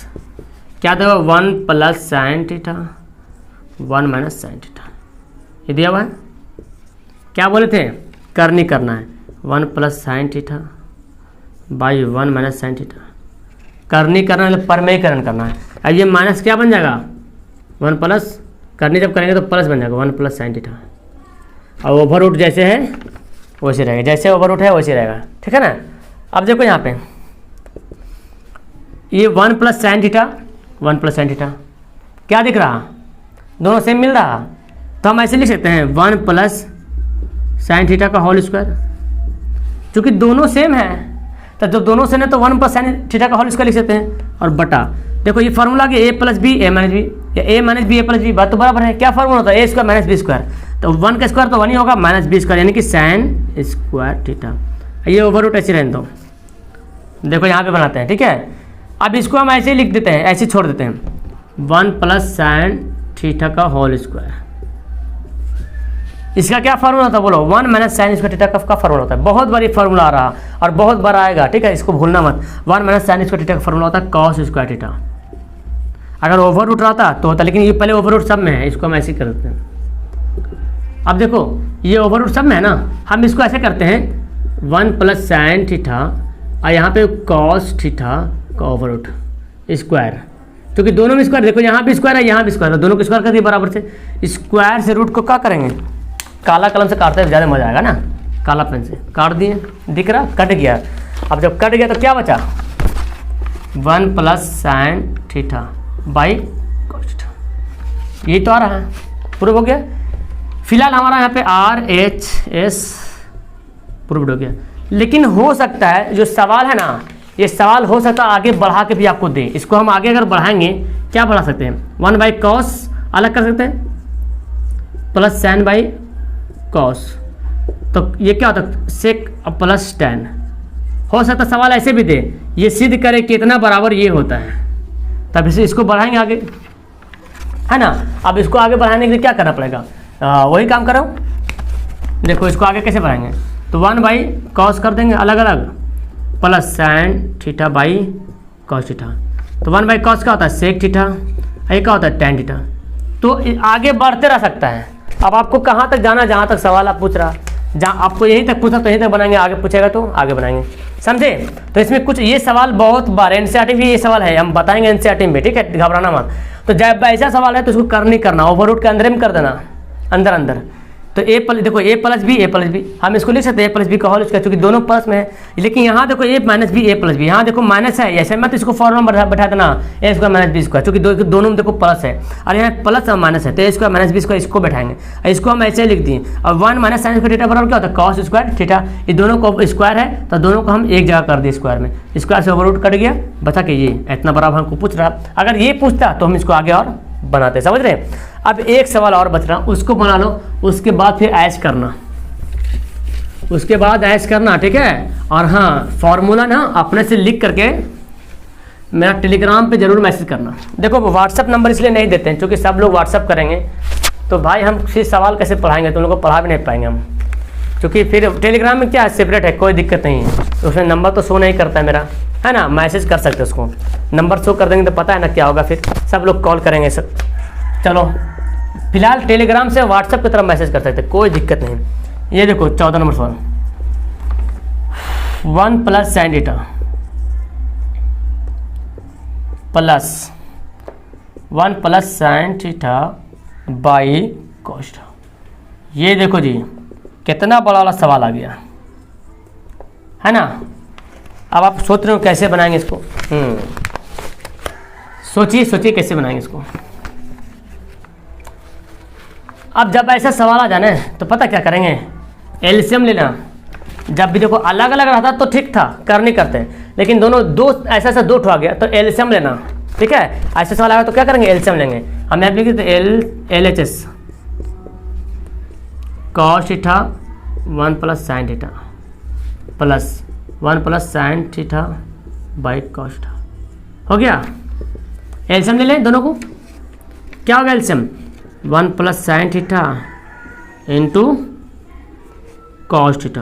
क्या था, 1 plus sine theta 1 minus sine theta, ये दिया हुआ है। क्या बोले थे, करनी करना है, 1 plus sine theta by 1 minus sine theta. करनी करना है, परमेयीकरण करना है। अब ये माइनस क्या बन जाएगा, 1 प्लस, करनी जब करेंगे तो प्लस बन जाएगा 1 प्लस साइन थीटा। और ओवररूट जैसे है वैसे रहेगा, जैसे ओवररूट है वैसे रहेगा। ठीक है ना। अब देखो यहाँ पे ये 1 plus sine theta 1 plus sine theta क्या दिख रहा, दोनों सेम मिल रहा, तो हम ऐसे लिख सकते हैं 1 प्लस साइन थीटा का होल स्क्वायर। चूँकि दोनों सेम है तो जब दोनों सेम है तो 1 प्लस साइन थीटा का होल स्क्वायर लिख सकते हैं। और बटा, देखो ये फार्मूला कि ए plus B A minus B, या A minus B A plus B, बात तो बराबर है। क्या फार्मूला होता है? ए स्क्वायर माइनस बी स्क्वायर, तो 1 का स्क्वायर तो 1 ही होगा, माइनस बी स्क्वायर यानी कि साइन स्क्वायर थीटा। ये ओवर रूट ऐसे रहने दो, देखो यहाँ पे बनाते हैं, ठीक है। अब इसको हम ऐसे ही लिख देते हैं, ऐसे छोड़ देते हैं, 1 प्लस साइन थीटा का होल स्क्वायर। इसका क्या फार्मूला होता है बोलो? 1 माइनस साइन स्क्वायर थीटा का फार्मूला होता है। बहुत बारी फार्मूला आ रहा और बहुत बार आएगा, ठीक है, इसको भूलना मत। 1 माइनस साइन स्क्वायर थीटा का फार्मूला होता है कॉस स्क्वायर थीटा। अगर ओवर रूट रहता तो होता, लेकिन ये पहले ओवर रूट सब में है, इसको हम ऐसे कर देते हैं। अब देखो ये ओवर रूट सब में है ना, हम इसको ऐसे करते हैं 1 प्लस साइन थीटा और यहाँ पे कॉस थीटा का ओवर रूट स्क्वायर, क्योंकि दोनों में स्क्वायर, देखो यहाँ भी स्क्वायर है यहाँ भी स्क्वायर है, दोनों को स्क्वायर कर दिए बराबर से। स्क्वायर से रूट को क्या करेंगे? काला कलम से काटते हैं, ज़्यादा मजा आएगा ना, काला पेन से काट दिए, दिख रहा, कट गया। अब जब कट गया तो क्या बचा? 1 plus sine theta by cos theta, यही तो आ रहा है, प्रूव हो गया। फिलहाल हमारा यहाँ पे RHS प्रूव्ड हो गया। लेकिन हो सकता है जो सवाल है ना, ये सवाल हो सकता है आगे बढ़ा के भी आपको दे। इसको हम आगे अगर बढ़ाएंगे, क्या बढ़ा सकते हैं? 1 बाई कॉस अलग कर सकते हैं, प्लस साइन बाई कॉस, तो ये क्या होता है? Sec plus tan। हो सकता है सवाल ऐसे भी दे, ये सिद्ध करे कि इतना बराबर ये होता है, तब इसे इसको बढ़ाएंगे आगे, है ना। अब इसको आगे बढ़ाने के लिए क्या करना पड़ेगा? वही काम कर रहा हूँ, देखो इसको आगे कैसे बढ़ाएंगे, तो 1 बाई कॉस कर देंगे अलग अलग, plus sine theta by cos theta. तो 1 बाई कॉस क्या होता है? सेक थीटा, ये क्या होता है? tan theta. तो आगे बढ़ते रह सकता है। अब आपको कहाँ तक जाना, जहाँ तक सवाल आप पूछ रहा, जहाँ आपको यहीं तक पूछा तो यहीं तक बनाएंगे, आगे पूछेगा तो आगे बनाएंगे, समझे। तो इसमें कुछ ये सवाल बहुत बार एनसीईआरटी भी ये सवाल है, हम बताएंगे एनसीईआरटी में, ठीक है, घबराना मत। तो जब ऐसा सवाल है तो उसको कर नहीं करना, ओवर रूट के अंदर में कर देना, अंदर अंदर। तो ए प्लस, देखो ए प्लस बी, हम इसको लिख सकते हैं ए प्लस बी का होल स्क्वायर, क्योंकि दोनों प्लस में है। लेकिन यहाँ देखो ए minus B A plus B, यहाँ देखो माइनस है, ऐसे मत इसको फॉर्मूला बैठा देना ए स्क्वायर माइनस बी स्क्वायर, क्योंकि दोनों में देखो प्लस है और यहाँ प्लस और माइनस है, तो ए स्क्वायर माइनस बी स्क्वायर इसको बैठाएंगे, इसको हम ऐसे लिख दिए। और 1 माइनस साइन स्क्वायर थीटा बराबर क्या होता है? Cos square theta. ये दोनों को स्क्वायर है तो दोनों को हम एक जगह कर दिए स्क्वायर में, स्क्वायर से ओवर रूट कट गया, बता के ये इतना बराबर हमको पूछ रहा। अगर ये पूछता तो हम इसको आगे और बनाते, समझ रहे हैं। अब एक सवाल और बच रहा, उसको बना लो, उसके बाद फिर ऐश करना, उसके बाद ऐश करना, ठीक है। और हाँ, फॉर्मूला ना अपने से लिख करके मेरा टेलीग्राम पे जरूर मैसेज करना। देखो व्हाट्सअप नंबर इसलिए नहीं देते हैं क्योंकि सब लोग व्हाट्सअप करेंगे तो भाई हम फिर सवाल कैसे पढ़ाएंगे, तुम लोग को पढ़ा भी नहीं पाएंगे हम, क्योंकि फिर टेलीग्राम में क्या है, सेपरेट है, कोई दिक्कत नहीं है, उसमें नंबर तो शो नहीं करता है मेरा, है ना। मैसेज कर सकते उसको, नंबर शो कर देंगे तो पता है ना क्या होगा, फिर सब लोग कॉल करेंगे सब। चलो फिलहाल टेलीग्राम से व्हाट्सएप की तरफ मैसेज कर सकते, कोई दिक्कत नहीं। ये देखो 14 नंबर सवाल, 1 plus sine theta plus 1 plus sine theta by cos theta. ये देखो जी कितना बड़ा वाला सवाल आ गया, है ना। अब आप सोच रहे हो कैसे बनाएंगे इसको, सोचिए कैसे बनाएंगे इसको। अब जब ऐसा सवाल आ जाना तो पता क्या करेंगे, एलसीएम लेना। जब भी देखो अलग अलग रहता तो ठीक था, कर नहीं करते, लेकिन दोनों दो ऐसा दो ठो आ गया तो एलसीएम लेना, ठीक है। ऐसा सवाल आएगा तो क्या करेंगे, एलसीएम लेंगे। हम यहाँ लिखे तो LHS cos theta 1 plus sine theta plus 1 plus sine theta by cos theta, हो गया। एलसीएम ले लें दोनों को, क्या होगा LCM, 1 plus sine theta into cos theta,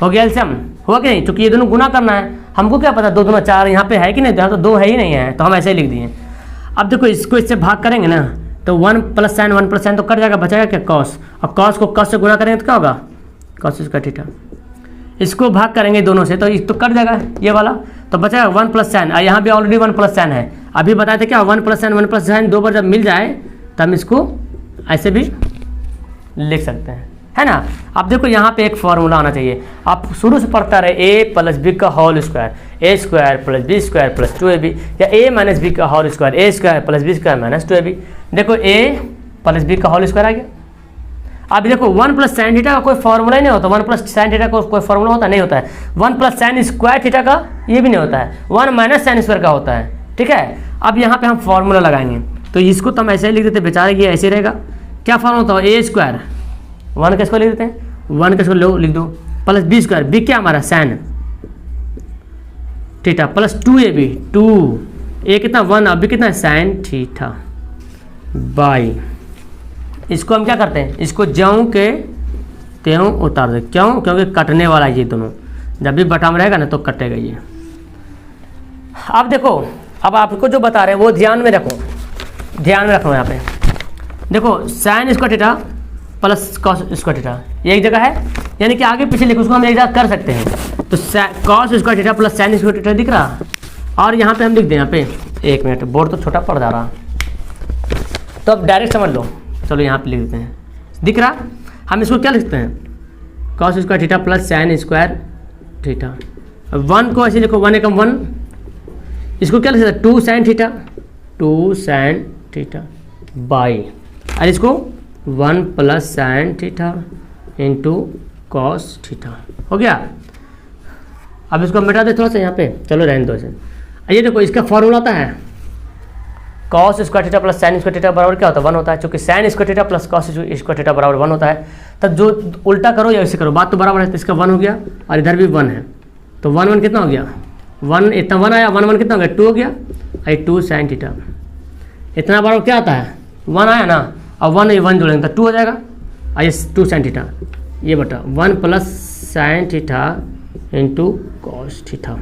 हो गया एलसीएम, हुआ कि नहीं। क्योंकि ये दोनों गुना करना है, हमको क्या पता 2 दूना 4 यहाँ पे है कि नहीं, यहाँ तो 2 है ही नहीं है, तो हम ऐसे ही लिख दिए। अब देखो इसको इससे भाग करेंगे ना तो 1 प्लस साइन तो कट जाएगा, बचाएगा क्या, कॉस, और कॉस को कॉस से गुना करेंगे तो क्या होगा, कॉस स्क्वायर थीटा। इसको भाग करेंगे दोनों से तो तो कट जाएगा ये वाला, तो बचाएगा 1 प्लस साइन, और यहाँ भी ऑलरेडी 1 प्लस साइन है। अभी बताए थे क्या, 1 प्लस साइन 2 बार जब मिल जाए तो हम इसको ऐसे भी लिख सकते हैं, है ना। अब देखो यहाँ पे एक फॉर्मूला आना चाहिए, आप शुरू से पढ़ता रहे, ए प्लस बी का whole square, A square plus B square plus 2ab, या ए माइनस बी का whole square, A square plus B square minus 2ab। देखो ए प्लस बी का होल स्क्वायर आ गया, अब देखो 1 प्लस साइन थीटा का कोई फॉर्मूला ही नहीं होता, 1 प्लस साइन थीटा का कोई फॉर्मूला होता नहीं होता है। 1 प्लस साइन स्क्वायर थीटा का ये भी नहीं होता है, 1 माइनस साइन स्क्वायर का होता है, ठीक है। अब यहाँ पे हम फॉर्मूला लगाएंगे, तो इसको तो हम ऐसे ही लिख देते, बेचारे ये ऐसे रहेगा। क्या फॉर्मूला होता है, ए स्क्वायर 1 किसको लिख देते हैं, 1 किसको लो लिख दो, प्लस बी स्क्वायर, बी क्या हमारा साइन थीटा, प्लस 2ab 2 ए कितना 1, अब भी कितना है साइन थीटा बाई, इसको हम क्या करते हैं, इसको ज्यों के त्यों उतार दे। क्यों, क्योंकि कटने वाला ये दोनों, जब भी बटा में रहेगा ना तो कटेगा ये। अब देखो, अब आपको जो बता रहे हैं वो ध्यान में रखो, ध्यान में रखो। यहाँ पे देखो sign square theta plus cos square theta ये एक जगह है, यानी कि आगे पीछे लिखो, उसको हम एक जगह कर सकते हैं। तो cos square theta plus sign square theta दिख रहा, और यहाँ पे हम लिख दें, यहाँ पे 1 मिनट, बोर्ड तो छोटा पड़ जा रहा, तो अब डायरेक्ट समझ लो। चलो यहाँ पे लिख देते हैं, दिख रहा, हम इसको क्या लिखते हैं, cos square theta plus sign square theta. 1 को ऐसे लिखो, 1 एकम 1, इसको क्या लिख सकते हैं, 2 sine theta, 2 sign theta by, और इसको 1 plus sine theta into cos theta, हो गया। अब इसको मिटा दे थोड़ा सा यहाँ पे, चलो रहने दो इसे। ये देखो इसका फॉर्मूला होता है cos square theta plus sign square theta बराबर क्या होता है, 1 होता है, क्योंकि sign square theta plus cos square theta बराबर 1 होता है। तब जो उल्टा करो या ऐसे करो, बात तो बराबर है, तो इसका 1 हो गया, और इधर भी 1 है, तो 1 1 कितना हो गया, 1 इतना 1 आया, 1 1 कितना हो गया, 2 हो गया, और 2 साइन थीटा, इतना बराबर क्या आता है 1 आया ना, और 1 ये 1 जोड़ेंगे तो 2 हो जाएगा, और ये 2 साइन थीटा, ये बटा 1 plus sine theta into cos theta,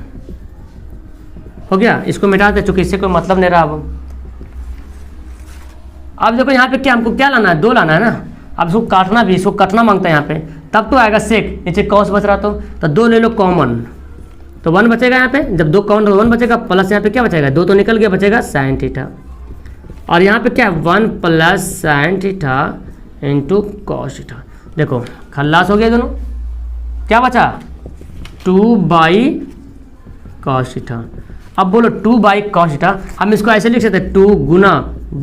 हो गया। इसको मिटा दे, चूंकि इससे कोई मतलब नहीं रहा। अब देखो यहाँ पे क्या, हमको क्या लाना है, 2 लाना है ना, अब इसको काटना भी, इसको कटना मांगता है यहाँ पे, तब तो आएगा सेक, नीचे कॉस बच रहा, तो 2 ले लो कॉमन, तो 1 बचेगा यहाँ पे, जब 2 कॉमन तो 1 बचेगा, प्लस यहाँ पे क्या बचेगा, 2 तो निकल गया, बचेगा साइन थीटा, और यहाँ पे क्या है 1 plus sine theta into cos theta. देखो खल्लास हो गया दोनों, क्या बचा 2 बाई कॉस थीटा। अब बोलो 2 बाई कॉस थीटा, हम इसको ऐसे लिख सकते हैं 2 गुना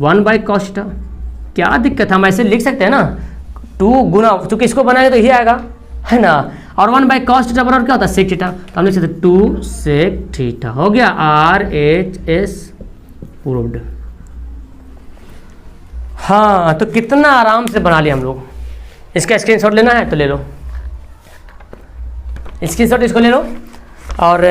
1 बाई कॉस थीटा, क्या दिक्कत है, हम ऐसे लिख सकते हैं ना, 2 गुना, चूंकि इसको बनाएंगे तो ये आएगा, है ना, और 1 बाई कॉस थीटा बराबर क्या होता है सेक थीटा, तो हम लिख सकते हैं 2 सेक थीटा, हो गया, RHS प्रूव्ड। हाँ, तो कितना आराम से बना लिया हम लोग। इसका स्क्रीनशॉट लेना है तो ले लो, स्क्रीनशॉट इसको ले लो, और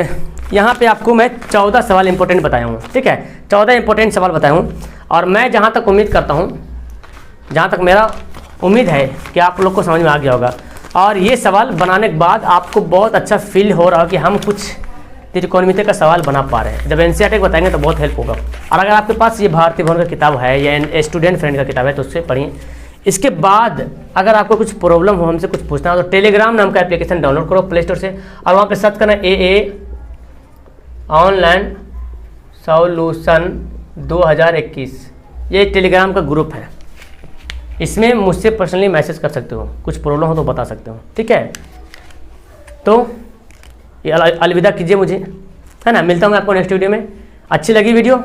यहाँ पे आपको मैं 14 सवाल इंपॉर्टेंट बताया हूँ, ठीक है, 14 इंपॉर्टेंट सवाल बताया हूँ, और मैं जहाँ तक उम्मीद करता हूँ, जहाँ तक मेरा उम्मीद है कि आप लोग को समझ में आ गया होगा, और ये सवाल बनाने के बाद आपको बहुत अच्छा फील हो रहा हो कि हम कुछ त्रिकोणमिति का सवाल बना पा रहे हैं। जब एनसीईआरटी बताएंगे तो बहुत हेल्प होगा, और अगर आपके पास ये भारतीय भवन का किताब है या स्टूडेंट फ्रेंड का किताब है तो उससे पढ़िए। इसके बाद अगर आपको कुछ प्रॉब्लम हो, हमसे कुछ पूछना हो, तो टेलीग्राम नाम का एप्लीकेशन डाउनलोड करो प्ले स्टोर से, और वहाँ पे सर्च करना AA ऑनलाइन सॉल्यूशन 2021, ये टेलीग्राम का ग्रुप है, इसमें मुझसे पर्सनली मैसेज कर सकते हो, कुछ प्रॉब्लम हो तो बता सकते हो, ठीक है। तो ये अलविदा कीजिए मुझे, है ना, मिलता हूँ मैं आपको नेक्स्ट वीडियो में। अच्छी लगी वीडियो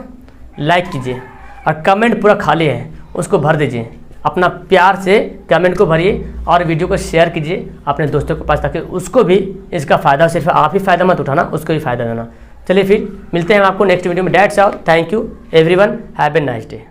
लाइक कीजिए, और कमेंट पूरा खाली है उसको भर दीजिए, अपना प्यार से कमेंट को भरिए, और वीडियो को शेयर कीजिए अपने दोस्तों के पास, ताकि उसको भी इसका फ़ायदा, सिर्फ आप ही फ़ायदा मत उठाना, उसको भी फ़ायदा देना। चलिए फिर मिलते हैं आपको नेक्स्ट वीडियो में। That's all, thank you everyone, have a nice day.